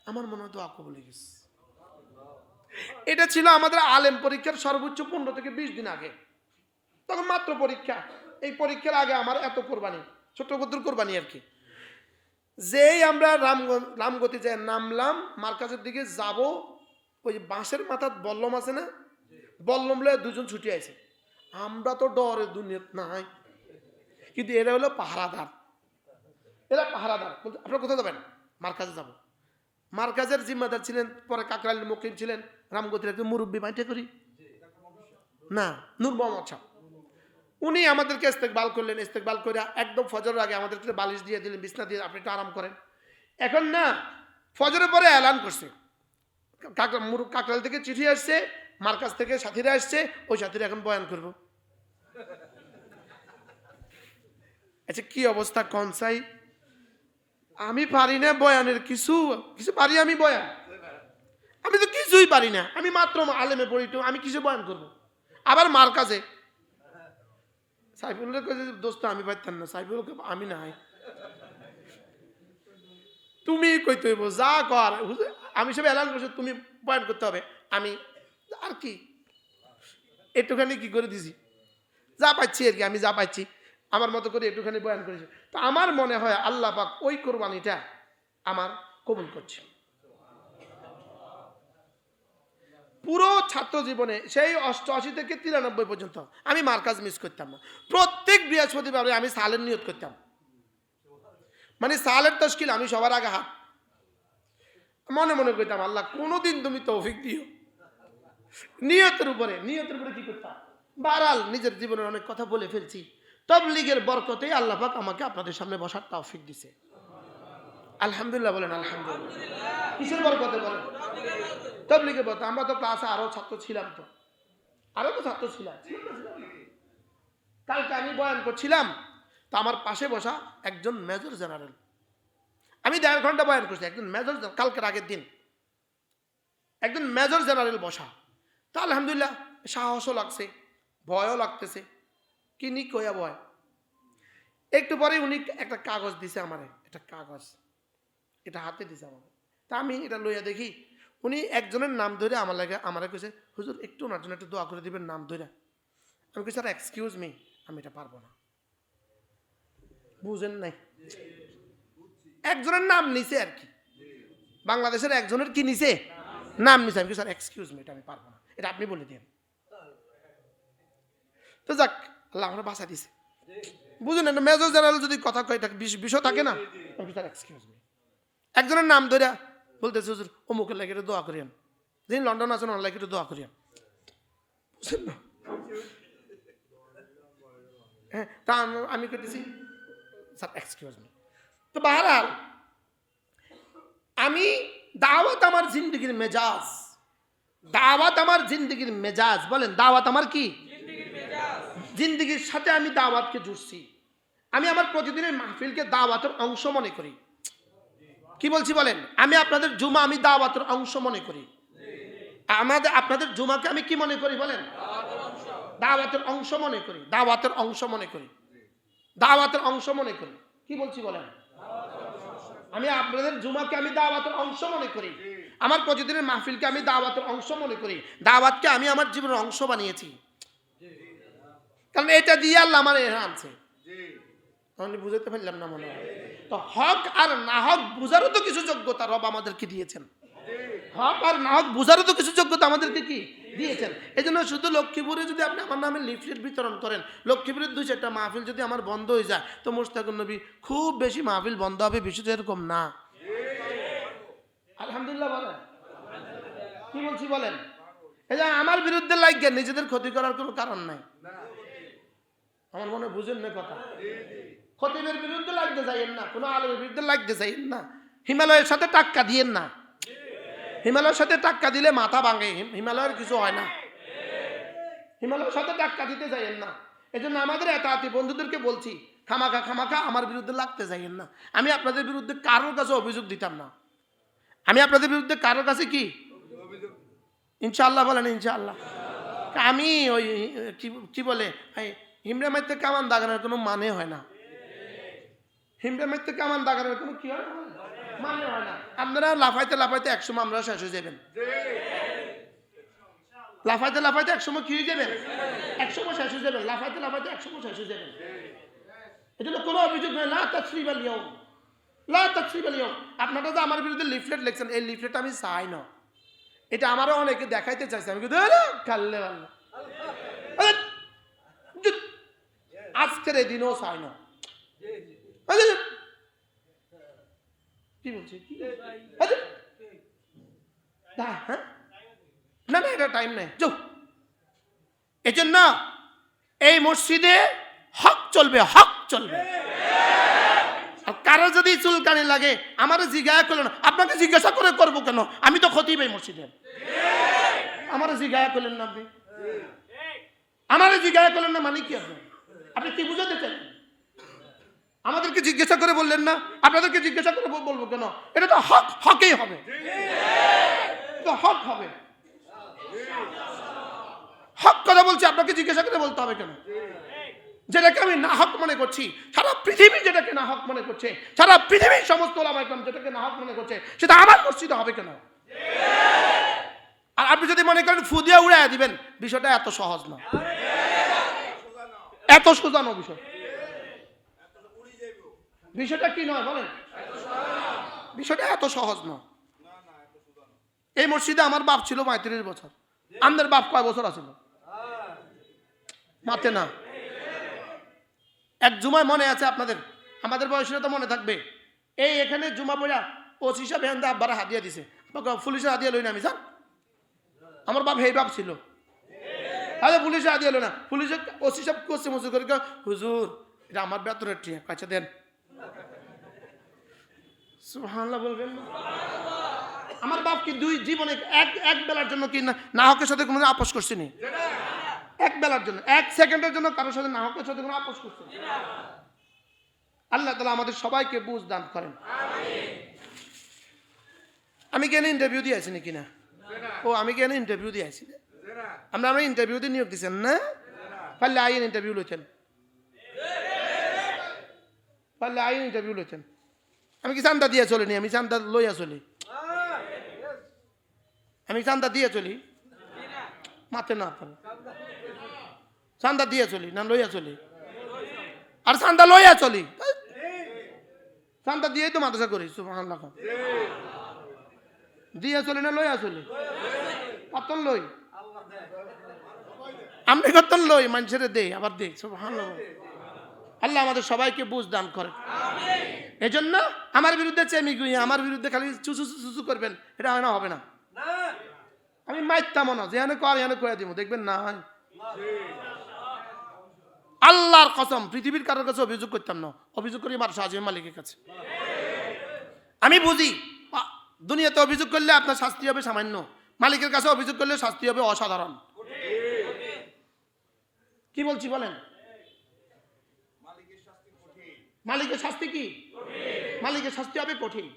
আমার মনে হয় দোয়া কবুল হয়ে গেছে। এটা ছিল আমাদের আলেম পরীক্ষার সর্বোচ্চ 15 থেকে 20 দিন আগে, তখন মাত্র পরীক্ষা। এই পরীক্ষার আগে আমার এত কোরবানি, ছোট বদ্র কোরবানি আর কি। যেই আমরা রামগতি যে নামলাম, মার্কাজের দিকে যাব, ওই বাঁশের মাথার বল্লম আছে না, বল্লম লয়ে দুজন ছুটি আছে। আমরা তো ডরে দুনিয়াত নাই, কিন্তু এরা হলো পাহারাদার, বলতে আপনারা কোথায় যাবেন, মার্কাজে যাব। মার্কাজের জিম্মাদার ছিলেন, পরে কাকরাইল মুকিম ছিলেন, রামগতির একজন মুরব্বী, মাইটে করি না, নূর মোহাম্মদ সাহেব। উনি আমাদেরকে ইস্তেকবাল করলেন, ইস্তেকবাল করে একদম ফজরের আগে আমাদেরকে বালিশ দিয়ে দিলেন, বিছনা দিয়ে, আপনি একটু আরাম করেন। এখন না ফজরের পরে এলান করছে, কাকরাইল থেকে চিঠি আসছে, মার্কাজ থেকে সাথীরা আসছে, ওই সাথীরা এখন বয়ান করব। আচ্ছা কি অবস্থা কনসাই, আমি পারি না বয়ানের কিছু পারি, আমি বয়ান, আমি তো কিছুই পারি না, আমি মাত্র আলেমে পড়ি, আমি কিছু বয়ান করব। আবার মার্কাজে সাইফুলের কাছে দোস্ত আমি পারতাম না, সাইফুল আমি নাই, তুমি কইতে হইব, যা কর। আমি সব এলান করছি, তুমি বয়ান করতে হবে, আমি আর কি একটুখানি কি করে দিছি, যা পাচ্ছি আর কি, আমি যা পাচ্ছি আমার মতো করে একটুখানি বয়ান করেছি। তো আমার মনে হয় আল্লাহ পাক ওই কোরবানিটা আমার কবুল করছে। পুরো ছাত্র জীবনে সেই 88 থেকে 93 পর্যন্ত আমি মার্কাজ মিস করতাম না। প্রত্যেক বৃহস্পতিবারে আমি সালের নিয়ত করতাম, মানে সালের তশকিল আমি সবার আগে হাত মনে মনে করতাম, আল্লাহ কোনোদিন তুমি তৌফিক দিও। নিয়তের উপরে কি করতাম, বারাল নিজের জীবনের অনেক কথা বলে ফেলছি, তাবলীগের বরকতে আল্লাহ পাক আমাকে আপনাদের সামনে বসার তৌফিক দিছে। আলহামদুলিল্লাহ বলেন, আলহামদুলিল্লাহ। কিসের বরকতে বলেন, তাবলীগের বরকতে। আমরা তো ক্লাসে আরো ছাত্র ছিলাম, কালকে আমি বয়ান করছিলাম, তো আমার পাশে বসা একজন মেজর জেনারেল, আমি 1.5 ঘন্টা বয়ান করছি, একজন মেজর, কালকের আগের দিন একজন মেজর জেনারেল বসা। তা আলহামদুলিল্লাহ সাহসও লাগছে, ভয়ও লাগতেছে, কি নি কয়া ভয়। একটু পরে উনি একটা কাগজ দিছে আমারে, একটা কাগজ এটা হাতে দিছে আমাকে। তা আমি এটা লইয়া দেখি, উনি একজনের নাম ধরে আমারে কইছে, হুজুর একটু ওনার জন্য একটু দোয়া করে দিবেন নাম ধরে। আমি কই, স্যার এক্সকিউজ মি, আমি এটা পারবো না। বুঝেন নাই, একজনের নাম নিছে আর কি, বাংলাদেশের একজনের কি নিছে, নাম নিছে। আমি স্যার এক্সকিউজ মি, এটা আমি পারবো না, এটা আপনি বলে দিন। তো যাক আল্লাহ আমরা বাঁচা দিছে। বুঝুন না, মেজর জেনারেল যদি কথা কয় বিষয় থাকে না, স্যার এক্সকিউজ মি, একজনের নাম ধরে বলতেছে, হুজুর অমুকের লাগে একটু দোয়া করিয়েন, যিনি লন্ডন আছেন ওনার লাগে একটু দোয়া করিয়েন। বুঝছেন না, হ্যাঁ। তা আমি কইতেছি, স্যার এক্সকিউজ মি। তো বাহারাল আমি দাওয়াত আমার জিন্দগির মেজাজ, বলেন দাওয়াত আমার কি জিন্দগির সাথে, আমি দাওয়াতকে জুড়ছি। আমি আমার প্রতিদিনের মাহফিলকে দাওয়াতের অংশ মনে করি। কি বলছি বলেন, আমি আপনাদের জুমা আমি দাওয়াতের অংশ মনে করি। আপনাদের জুমাকে আমি কি মনে করি বলেন, দাওয়াতের অংশ মনে করি, দাওয়াতের অংশ মনে করি। কি বলছি বলেন, আমি আপনাদের জুমাকে আমি দাওয়াতের অংশ মনে করি, আমার প্রতিদিনের মাহফিলকে আমি দাওয়াতের অংশ মনে করি, দাওয়াতকে আমি আমার জীবনের অংশ বানিয়েছি। কারণ এটা দিয়ে আল্লাহ আমার এখানে আনছে। আমি বুঝাতে পারলাম না মনে হয়। তো হক আর না হক বুঝারও তো কিছু যোগ্যতা রব আমাদেরকে দিয়েছেন। হক আর না হক বুঝারও তো কিছু যোগ্যতা আমাদেরকে কি দিয়েছেন। এই জন্য শুধু লক্ষ্মীপুরে যদি আপনি আমার নামে লিফলেট বিতরণ করেন, লক্ষ্মীপুরের 2-4টা মাহফিল যদি আমার বন্ধ হয়ে যায়, তো মুশতাকুন নবী খুব বেশি মাহফিল বন্ধ হবে, বিষয়টা এরকম না। আলহামদুলিল্লাহ বলেন, কি বলছি বলেন। এই যে আমার বিরুদ্ধে লাগিয়ে নিজেদের ক্ষতি করার কোনো কারণ নাই। আমার মনে বুঝেন না কথা। খতিবের বিরুদ্ধে লাগতে যাইয়েন না, কোনো আলেমের বিরুদ্ধে লাগতে যাইয়েন না, হিমালয়ের সাথে টাক্কা দিয়েন না। হিমালয়ের সাথে টাক্কা দিলে মাথা ভাঙে, হিমালয়ের কিছু হয় না। হিমালয়ের সাথে টাক্কা দিতে যাইয়েন না। এই জন্য আমাদের এতাতি বন্ধুদেরকে বলছি, খামাখা আমার বিরুদ্ধে লাগতে যাইয়েন না। আমি আপনাদের বিরুদ্ধে কারোর কাছে অভিযোগ দিতাম না। আমি আপনাদের বিরুদ্ধে কারোর কাছে কি ইনশাআল্লাহ বলেন, ইনশাআল্লাহ। আমি ওই কি বলে হিমরা মাইতে কামান দাগানোর কোনো মানে হয় না। হিমরা মাইতে কামান দাগানোর কোনো কি হয় মানে হয় না। আপনারা লাফাইতে লাফাইতে একসময় আমরা শেষ হয়ে যাবেন। লাফাইতে লাফাইতে একসময় কি হয়ে যাবেন, একসময় শেষ হয়ে যাবেন। লাফাইতে লাফাইতে একসময় শেষ হয়ে যাবেন। এটা কোনো অভিযোগ নয়। লা তাসরিবা আল ইয়াউম, লা তাসরিবা আল ইয়াউম। আপনারা যে আমার বিরুদ্ধে লিফলেট লিখছেন, এই লিফলেট আমি চাই না। এটা আমারও অনেকে দেখাইতে চাইছে। আমি কাল্লে আল্লাহ আজকের এই দিনও চাই না। কি বলছি না না, এটা টাইম নেই। এই জন্য এই মসজিদে হক চলবে, হক চলবে। কারো যদি চুলকানি লাগে আমার জিজ্ঞাসা করলেন, আপনাকে জিজ্ঞাসা করে করবো কেন? আমি তো খতিব এই মসজিদে। আমার জিজ্ঞাসা করলেন না, আপনি আমার জিজ্ঞাসা করলেন না, মানে কি? আপনি কি বুঝাতে চান? আমাদেরকে জিজ্ঞাসা করে বললেন না, আপনাদেরকে জিজ্ঞাসা করে বলবো কেন? এটা তো হক, হকেই হবে, হক হবে। হক কথা বলছি, আপনাকে জিজ্ঞাসা করে বলতে হবে কেন? যেটাকে আমি না হক মনে করছি, সারা পৃথিবী যেটাকে না হক মনে করছে, সারা পৃথিবীর সমস্ত ওলামা ইকরাম যেটাকে না হক মনে করছে, সেটা আমার মসজিদে হবে কেন? আর আপনি যদি মনে করেন ফুদিয়া উড়াইয়া দিবেন, বিষয়টা এত সহজ না, এত সোজা না বিষয়। বিষয়টা কি নয় বলেন, বিষয়টা এত সহজ না। এই মসজিদে আমার বাপ ছিল 35 বছর। আমাদের বাপ কয় বছর আছিল মাতে না। এক জুমায় মনে আছে আপনাদের, আমাদের বয়সীরা তো মনে থাকবে, এই এখানে জুমা পড়া ওসি সাহেব এখান থেকে আব্বারা হাদিয়া দিছে, পুলিশের হাদিয়া লই না আমি, স্যার আমার বাপ হেই বাপ ছিল। আরে পুলিশে হাদিয়া লই না, পুলিশে ওসি সাহেব করছে মসজিদ করে, হুজুর এটা আমার বেতনের ঠিক কাছে দেন। সুবহানাল্লাহ বলবেন। আমার বাপ কি দুই জীবনে এক বেলার জন্য কি না হকের সাথে কোনো আপোষ করছে নি? এক বেলার জন্য, এক সেকেন্ডের জন্য কারোর সাথে না হকের সাথে কোনো আপোষ করছে না। আল্লাহ তাআলা আমাদের সবাইকে বুঝ দান করেন। আমি কেন ইন্টারভিউ দিয়ে আছি নাকি না? ও আমি কেন ইন্টারভিউ দিয়ে আছি? আমরা ইন্টারভিউ দিয়ে নিয়োগ দিচ্ছেন না? পারলে আইন ইন্টারভিউ লইছেন, পারলে আইন ইন্টারভিউ লইছেন। আমি কি চান্দা দিয়ে চলিনি? আমি চান্দা লইয়া চলি, আমি চান্দা দিয়ে চলি মাতে না, চান্দা দিয়ে চলি না লইয়া চলি? আর চান্দা লইয়া চলি, চান্দা দিয়েই তো মাদ্রাসা করি। সুবহানাল্লাহ, দিয়ে চলি না লইয়া চলি? কতন লই, আমি কতন লই, মানুষের দেই আবার দেই। সুবহানাল্লাহ। আল্লাহ আমাদের সবাইকে বুঝ দান করে। এই জন্য আমার বিরুদ্ধে চেমি গুই, আমার বিরুদ্ধে খালি চুচু চুচু করবেন, এটা হয় না, হবে না। আমি মাইতাম না, যেখানে কর এখানে করে দিব, দেখবেন না। আল্লাহর কসম পৃথিবীর কারোর কাছে অভিযোগ করতাম না, অভিযোগ করি আমার শাহজাহান মালিকের কাছে। আমি বুঝি দুনিয়াতে অভিযোগ করলে আপনার শাস্তি হবে সামান্য, মালিকের কাছে অভিযোগ করলে শাস্তি হবে অসাধারণ। কি বলছি বলেন? মালিকের শাস্তি কি? মালিকের শাস্তি হবে কঠিন।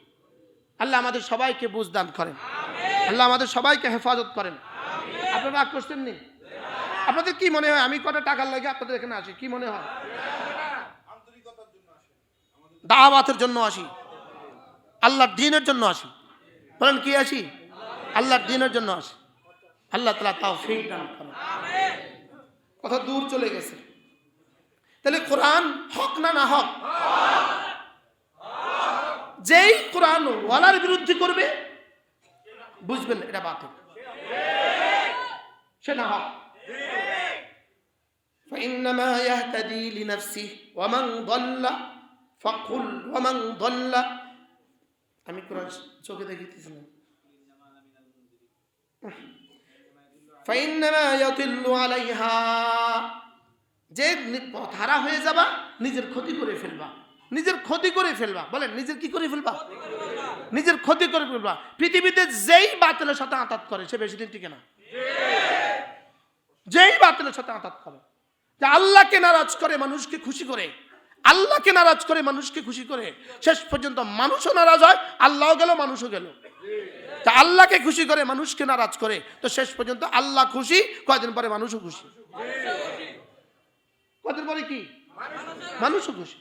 আল্লাহ আমাদের সবাইকে বুঝ দান করেন, আল্লাহ আমাদের সবাইকে হেফাজত করেন। আপনারা রাগ করছেন নি? আপনাদের কি মনে হয় আমি কত টাকার লাগে আপনাদের এখানে আসি? কি মনে হয়? দাওয়াতের জন্য আসি, আল্লাহর দ্বীনের জন্য আসি। বলেন কি আসি? আল্লাহর দ্বীনের জন্য আসি। আল্লাহ তাআলা তৌফিক দান করেন। কথা দূর চলে গেছে। তাহলে কোরআন হক না না হক? যেই কোরআন ওয়ালার বিরুদ্ধে করবে বুঝবেন এটা বাতিল, সে না হক। فإنما يهتدي لنفسه ومن ضل فقل ومن ضل আমি কোরআন চোখে দেখিতেছিলাম فإنما يضل عليها যে পথহারা হয়ে যাবা নিজের ক্ষতি করে ফেলবা, নিজের ক্ষতি করে ফেলবা। বলেন নিজের কি করে ফেলবা? নিজের ক্ষতি করে ফেলবা। পৃথিবীতে যেই বাতিলের সাথে আঁতাত করে সে বেশি দিন টিকে না। যেই বাতিলের সাথে আঁতাত করে, যে আল্লাহকে নারাজ করে মানুষকে খুশি করে, আল্লাহকে নারাজ করে মানুষকে খুশি করে, শেষ পর্যন্ত মানুষও নারাজ হয়, আল্লাহও গেল মানুষও গেল। তা আল্লাহকে খুশি করে মানুষকে নারাজ করে, তো শেষ পর্যন্ত আল্লাহ খুশি, কয়দিন পরে মানুষও খুশি। কয়দিন পরে কি মানুষও খুশি।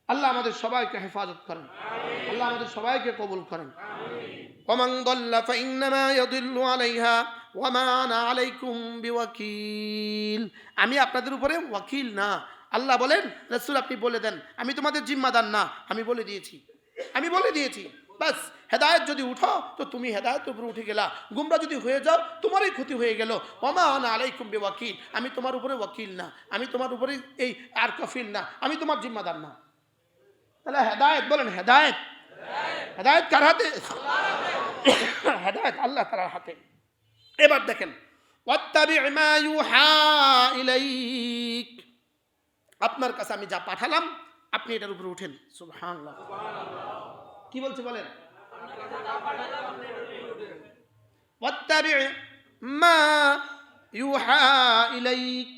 আল্লাহ আমাদের সবাইকে হেফাজত করেন, আল্লাহ আমাদের সবাইকে কবুল করেন। ওমান দাল্লা ফাইন্নামা ইয়াদিল্লু আলাইহা ওয়া মা আনা আলাইকুম বিওয়াকিল। আমি আপনাদের উপরে ওয়াকিল না। আল্লাহ বলেন, রাসূল আপনি বলে দেন, আমি তোমাদের জিম্মাদার না, আমি বলে দিয়েছি, আমি বলে দিয়েছি। বাস হেদায়েত যদি উঠো তো তুমি হেদায়েতের উপরে উঠে গেলা, গুমরা যদি হয়ে যাও তোমারই ক্ষতি হয়ে গেল। ওয়া মা আনা আলাইকুম বিওয়াকিল, আমি তোমার উপরে ওয়াকিল না, আমি তোমার উপরে এই আর কফিল না, আমি তোমার জিম্মাদার না। তাহলে হেদায়েত, বলেন হেদায়েত, হেদায়েত কার হাতে? হেদায়েত আল্লাহ তাআলার হাতে। এবার দেখেন, ওয়াত্তাবি' মা ইউহা ইলাইক, আপনার কাছে আমি যা পাঠালাম আপনি এটার উপরে উঠেন। সুবহানাল্লাহ, কি বলছে বলেন? ওয়াত্তাবি' মা ইউহা ইলাইক,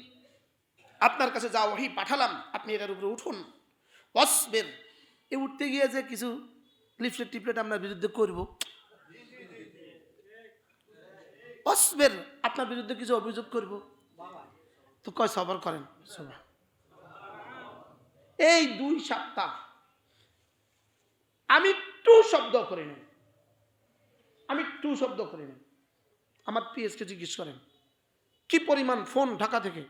আপনার কাছে যা ওহী পাঠালাম আপনি এটার উপরে উঠুন। ওয়াসবির, এই উঠতে গিয়ে যে কিছু লিফলেট টিপলেট আমরা বিরুদ্ধে করব, ওয়াসবির আপনার বিরুদ্ধে কিছু অভিযোগ করব, তো কয় সবর করেন। এই 2 সপ্তাহ আমি টু শব্দ করি না, আমি টু শব্দ করি না। আমার পিএসকে জিজ্ঞেস করেন কি পরিমাণ ফোন ঢাকা থেকে,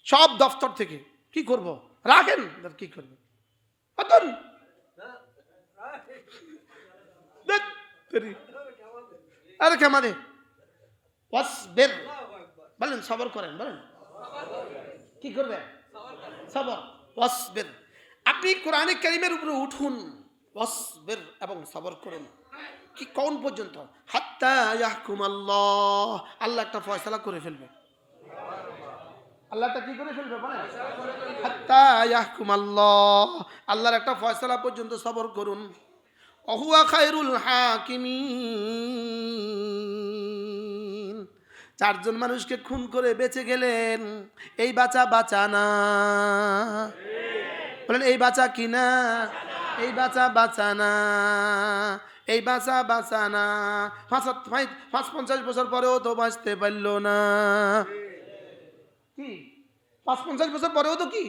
সব দফতর থেকে, কি করব রাখেন, কি করবে আরে কেমানে। ওয়াসবির বলেন সবর করেন, বলেন কি করবে? সবর। ওয়াসবির, আপনি কোরআনে কারীমের উপরে উঠুন, ওয়াসবির এবং সবর করুন। কি কোন পর্যন্ত? হাত্তা ইয়াহকুমাল্লাহ, আল্লাহ একটা ফয়সালা করে ফেলবে। আল্লাহটা কি করে ফেলবে বলেন? হাত্তা ইয়াহকুমাল্লাহ, আল্লাহর একটা ফয়সালা পর্যন্ত সবর করুন। ওহুয়া খায়রুল হাকিমিন, 4 জন মানুষকে খুন করে বেঁচে গেলেন, এই বাঁচা বাঁচা না, বলেন এই বাঁচা কি না? এই বাঁচা বাঁচা না, এই বাঁচা বাঁচা না। 50 বছর পরেও তো বাঁচতে পারল না। কি 50 বছর পরেও তো কি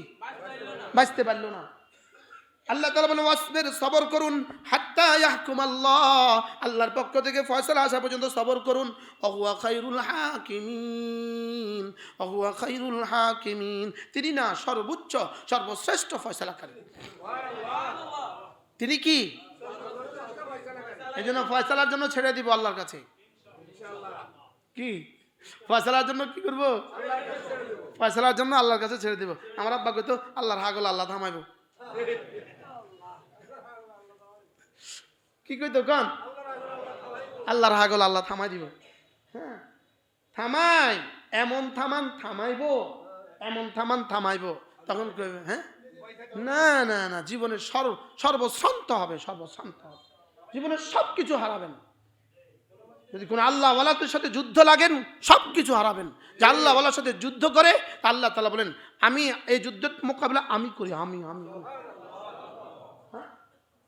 বাঁচতে পারল না। আল্লাহ তাআলা বলেন ওয়াসবির, সবর করুন, হাত্তা ইয়াহকুমাল্লাহ, আল্লাহর পক্ষ থেকে ফয়সালা আসা পর্যন্ত সবর করুন। ওহুয়া খায়রুল হাকিমিন, ওহুয়া খায়রুল হাকিমিন, তিনি না সর্বোচ্চ সর্বশ্রেষ্ঠ ফয়সালাকারী। তিনি কি? এই জন্য ফয়সালার জন্য ছেড়ে দিব আল্লাহর কাছে। কি ফয়সালার জন্য কি করব? ফয়সালার জন্য আল্লাহর কাছে ছেড়ে দিব। আমার আব্বা কইতো আল্লাহর হাগল আল্লাহ থামাইবো। কি কইতো কোন? আল্লাহর হাগল আল্লাহ থামাই দিব। হ্যাঁ থামাই, এমন থামান থামাইবো, এমন থামান থামাইবো। তখন কইবে হ্যাঁ না না না, জীবনের সর্বশান্ত হবে, সর্বশান্ত হবে, জীবনের সবকিছু হারাবেন। যদি কোন আল্লাহ ওয়ালাদের সাথে যুদ্ধ লাগেন সবকিছু হারাবেন। যে আল্লাহ ওয়ালার সাথে যুদ্ধ করে আল্লাহ তাআলা বলেন আমি এই যুদ্ধের মোকাবিলা আমি করি, আমি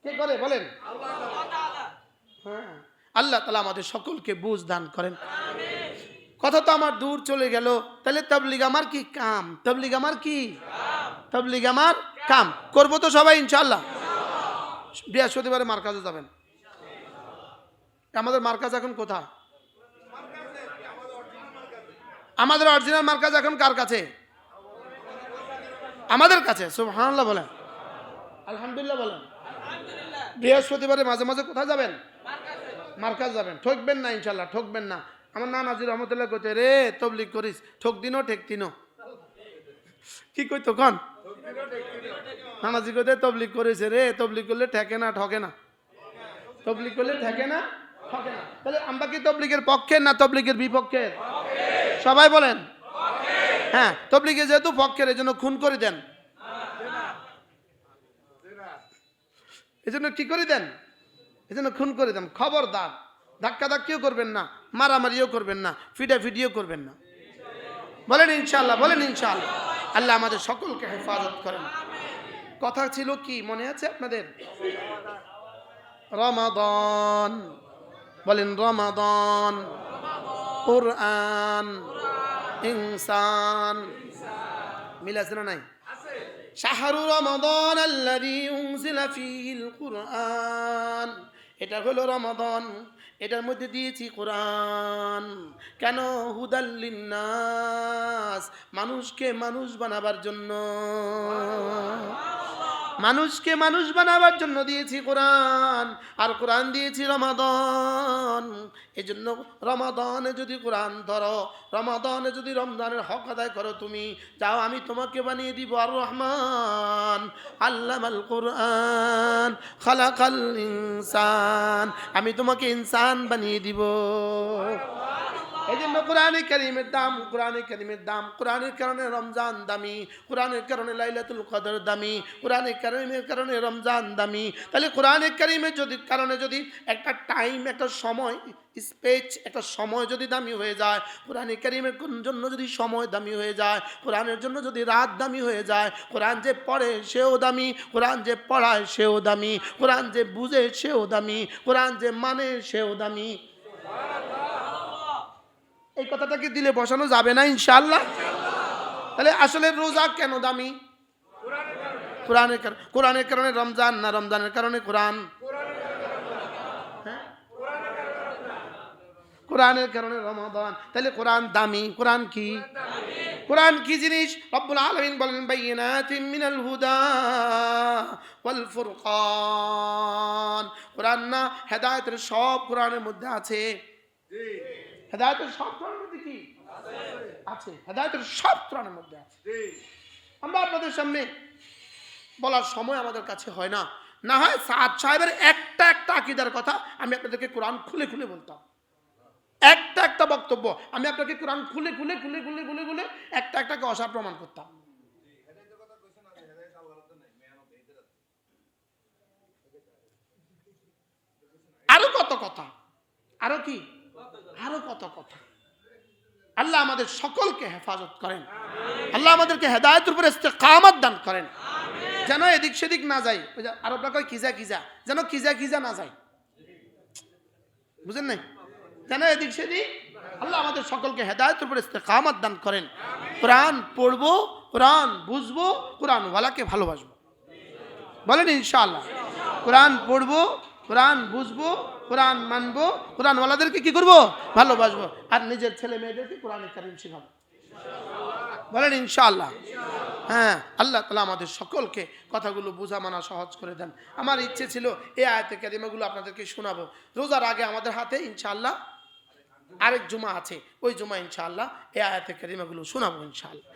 কে করে বলেন? হ্যাঁ আল্লাহ তাআলা আমাদের সকলকে বুঝ দান করেন। কথা তো আমার দূর চলে গেল। তাহলে তাবলীগ আমার কি কাম? তাবলীগ আমার কি? তাবলীগ আমার কাম। করবো তো সবাই ইনশাআল্লাহ। বৃহস্পতিবারে মার্কাজে যাবেন। আমাদের মার্কাজ এখন কোথায়? আমাদের অরিজিনাল মার্কাজ এখন কার কাছে? আমাদের কাছে সুবহানাল্লাহ বলেন, আলহামদুলিল্লাহ বলেন। বৃহস্পতিবারে মাঝে মাঝে কোথায় যাবেন? মার্কাজ যাবেন। ঠকবেন না ইনশাল্লাহ, ঠকবেন না। আমার নানাজি রহমতুল্লাহ কইতে, রে তবলিগ করিস, ঠক দিনও ঠেক দিনও। কি কইতো কন? নানাজি কইতে তবলিগ করেছে রে, তবলিগ করলে ঠেকে না ঠকে না, তবলিগ করলে ঠেকে না ঠকে না। তাহলে আমরা কি তবলিগের পক্ষে না তবলিগের বিপক্ষে? সবাই বলেন। হ্যাঁ, তবলিগে যেহেতু পক্ষের, এই জন্য খুন করে দেন। এই জন্য কি করে দেন? এই জন্য খুন করে দেন। খবরদার, ধাক্কা ধাক্কিও করবেন না, মারামারিও করবেন না, ফিটাফিটিও করবেন না। বলেন ইনশাআল্লাহ, বলেন ইনশাআল্লাহ। আল্লাহ আমাদের সকলকে হেফাজত করেন। কথা ছিল কি মনে আছে আপনাদের? রমাদান, বলেন রমাদান, কুরআন, ইনসান, মিল আছে না নাই? শাহরু রমাদান আল্লাযী উনজিলা ফীহিল কুরআন, এটা হলো রমাদান, এটার মধ্যে দিয়েছি কোরআন। কেন? হুদাল লিন্নাস, মানুষকে মানুষ বানাবার জন্য, মানুষকে মানুষ বানাবার জন্য দিয়েছি কোরআন। আর কোরআন দিয়েছি রমাদান। এই জন্য রমাদানে যদি কোরআন ধরো, রমাদানে যদি রমজানের হক আদায় করো, তুমি যাও, আমি তোমাকে বানিয়ে দিব আর রহমান আল্লামাল কোরআন খালাকাল ইনসান, আমি তোমাকে ইনসান বানিয়ে দিব। এই জন্য কোরআনে কারীমের দাম, কোরআনে কারীমের দাম। কোরআনের কারণে রমজান দামি, কোরআনের কারণে লাইলাতুল কদর দামি, কোরআনে কারীমের কারণে রমজান দামি। তাহলে কোরআনে কারীমের যদি কারণে যদি একটা টাইম, একটা সময়, স্পেস, একটা সময় যদি দামি হয়ে যায়, কোরআনে কারীমের জন্য যদি সময় দামি হয়ে যায়, কোরআনের জন্য যদি রাত দামি হয়ে যায়, কোরআন যে পড়ে সেও দামি, কোরআন যে পড়ায় সেও দামি, কোরআন যে বুঝে সেও দামি, কোরআন যে মানে সেও দামি। এই কথাটা কি দিলে বসানো যাবে না ইনশাআল্লাহ? তাহলে আসলে রোজা কেন দামি? কোরআনের কারণে রমজান, না রমজানের কারণে কোরআন? কোরআনের কারণে রমাদান। তাহলে কোরআন দামি। কোরআন কি? কোরআন কি জিনিস? রব্বুল আলামিন বলেন, বাইয়িনাতিন মিনাল হুদা ওয়াল ফুরকান। কোরআন না হেদায়েতের সব কোরআনের মধ্যে আছে। হেদায়েতের সব কোরআনের মধ্যে কি আছে? হেদায়েতের সব কোরআনের মধ্যে আছে। আমরা আপনাদের সামনে বলার সময় আমাদের কাছে হয় না, না হয় সাদ সাহেবের একটা একটা আকীদার কথা আমি আপনাদেরকে কোরআন খুলে খুলে বলতাম। একটা একটা বক্তব্য আমি আপনাকে কোরআন খুলে খুলে খুলে খুলে খুলে খুলে একটা একটাকে অসার প্রমাণ করতাম। আরো কত কথা, আরো কি, আরো কত কথা। আল্লাহ আমাদের সকলকে হেফাজত করেন, আল্লাহ আমাদেরকে হেদায়েতের উপর ইস্তেকামত দান করেন, যেন এদিক সেদিক না যাই। আরবরা কয় কিজা কিজা, যেন কিজা কিজা না যায়, বুঝেন নাই? যেন এদিক সেদিক। আল্লাহ আমাদের সকলকে হেদায়েতের উপর ইস্তেকামত দান করেন। কোরআন পড়বো, কোরআন বুঝবো, কোরআন ওয়ালাকে ভালোবাসবো। বলেন ইনশাআল্লাহ। কোরআন পড়বো, কোরআন বুঝবো, কোরআন মানবো, কোরআন ওয়ালাদেরকে কি করবো? ভালোবাসবো। আর নিজের ছেলে মেয়েদেরকে কোরআন কারীম শেখাবো। বলেন ইনশাআল্লাহ। হ্যাঁ, আল্লাহ তাআলা আমাদের সকলকে কথাগুলো বোঝা মানা সহজ করে দেন। আমার ইচ্ছে ছিল এই আয়াতে কারিমাগুলো আপনাদেরকে শোনাবো। রোজার আগে আমাদের হাতে ইনশাআল্লাহ আরেক জুমা আছে, ওই জুমা ইনশাআল্লাহ এই আয়াতে কারিমাগুলো শোনাবো ইনশাআল্লাহ।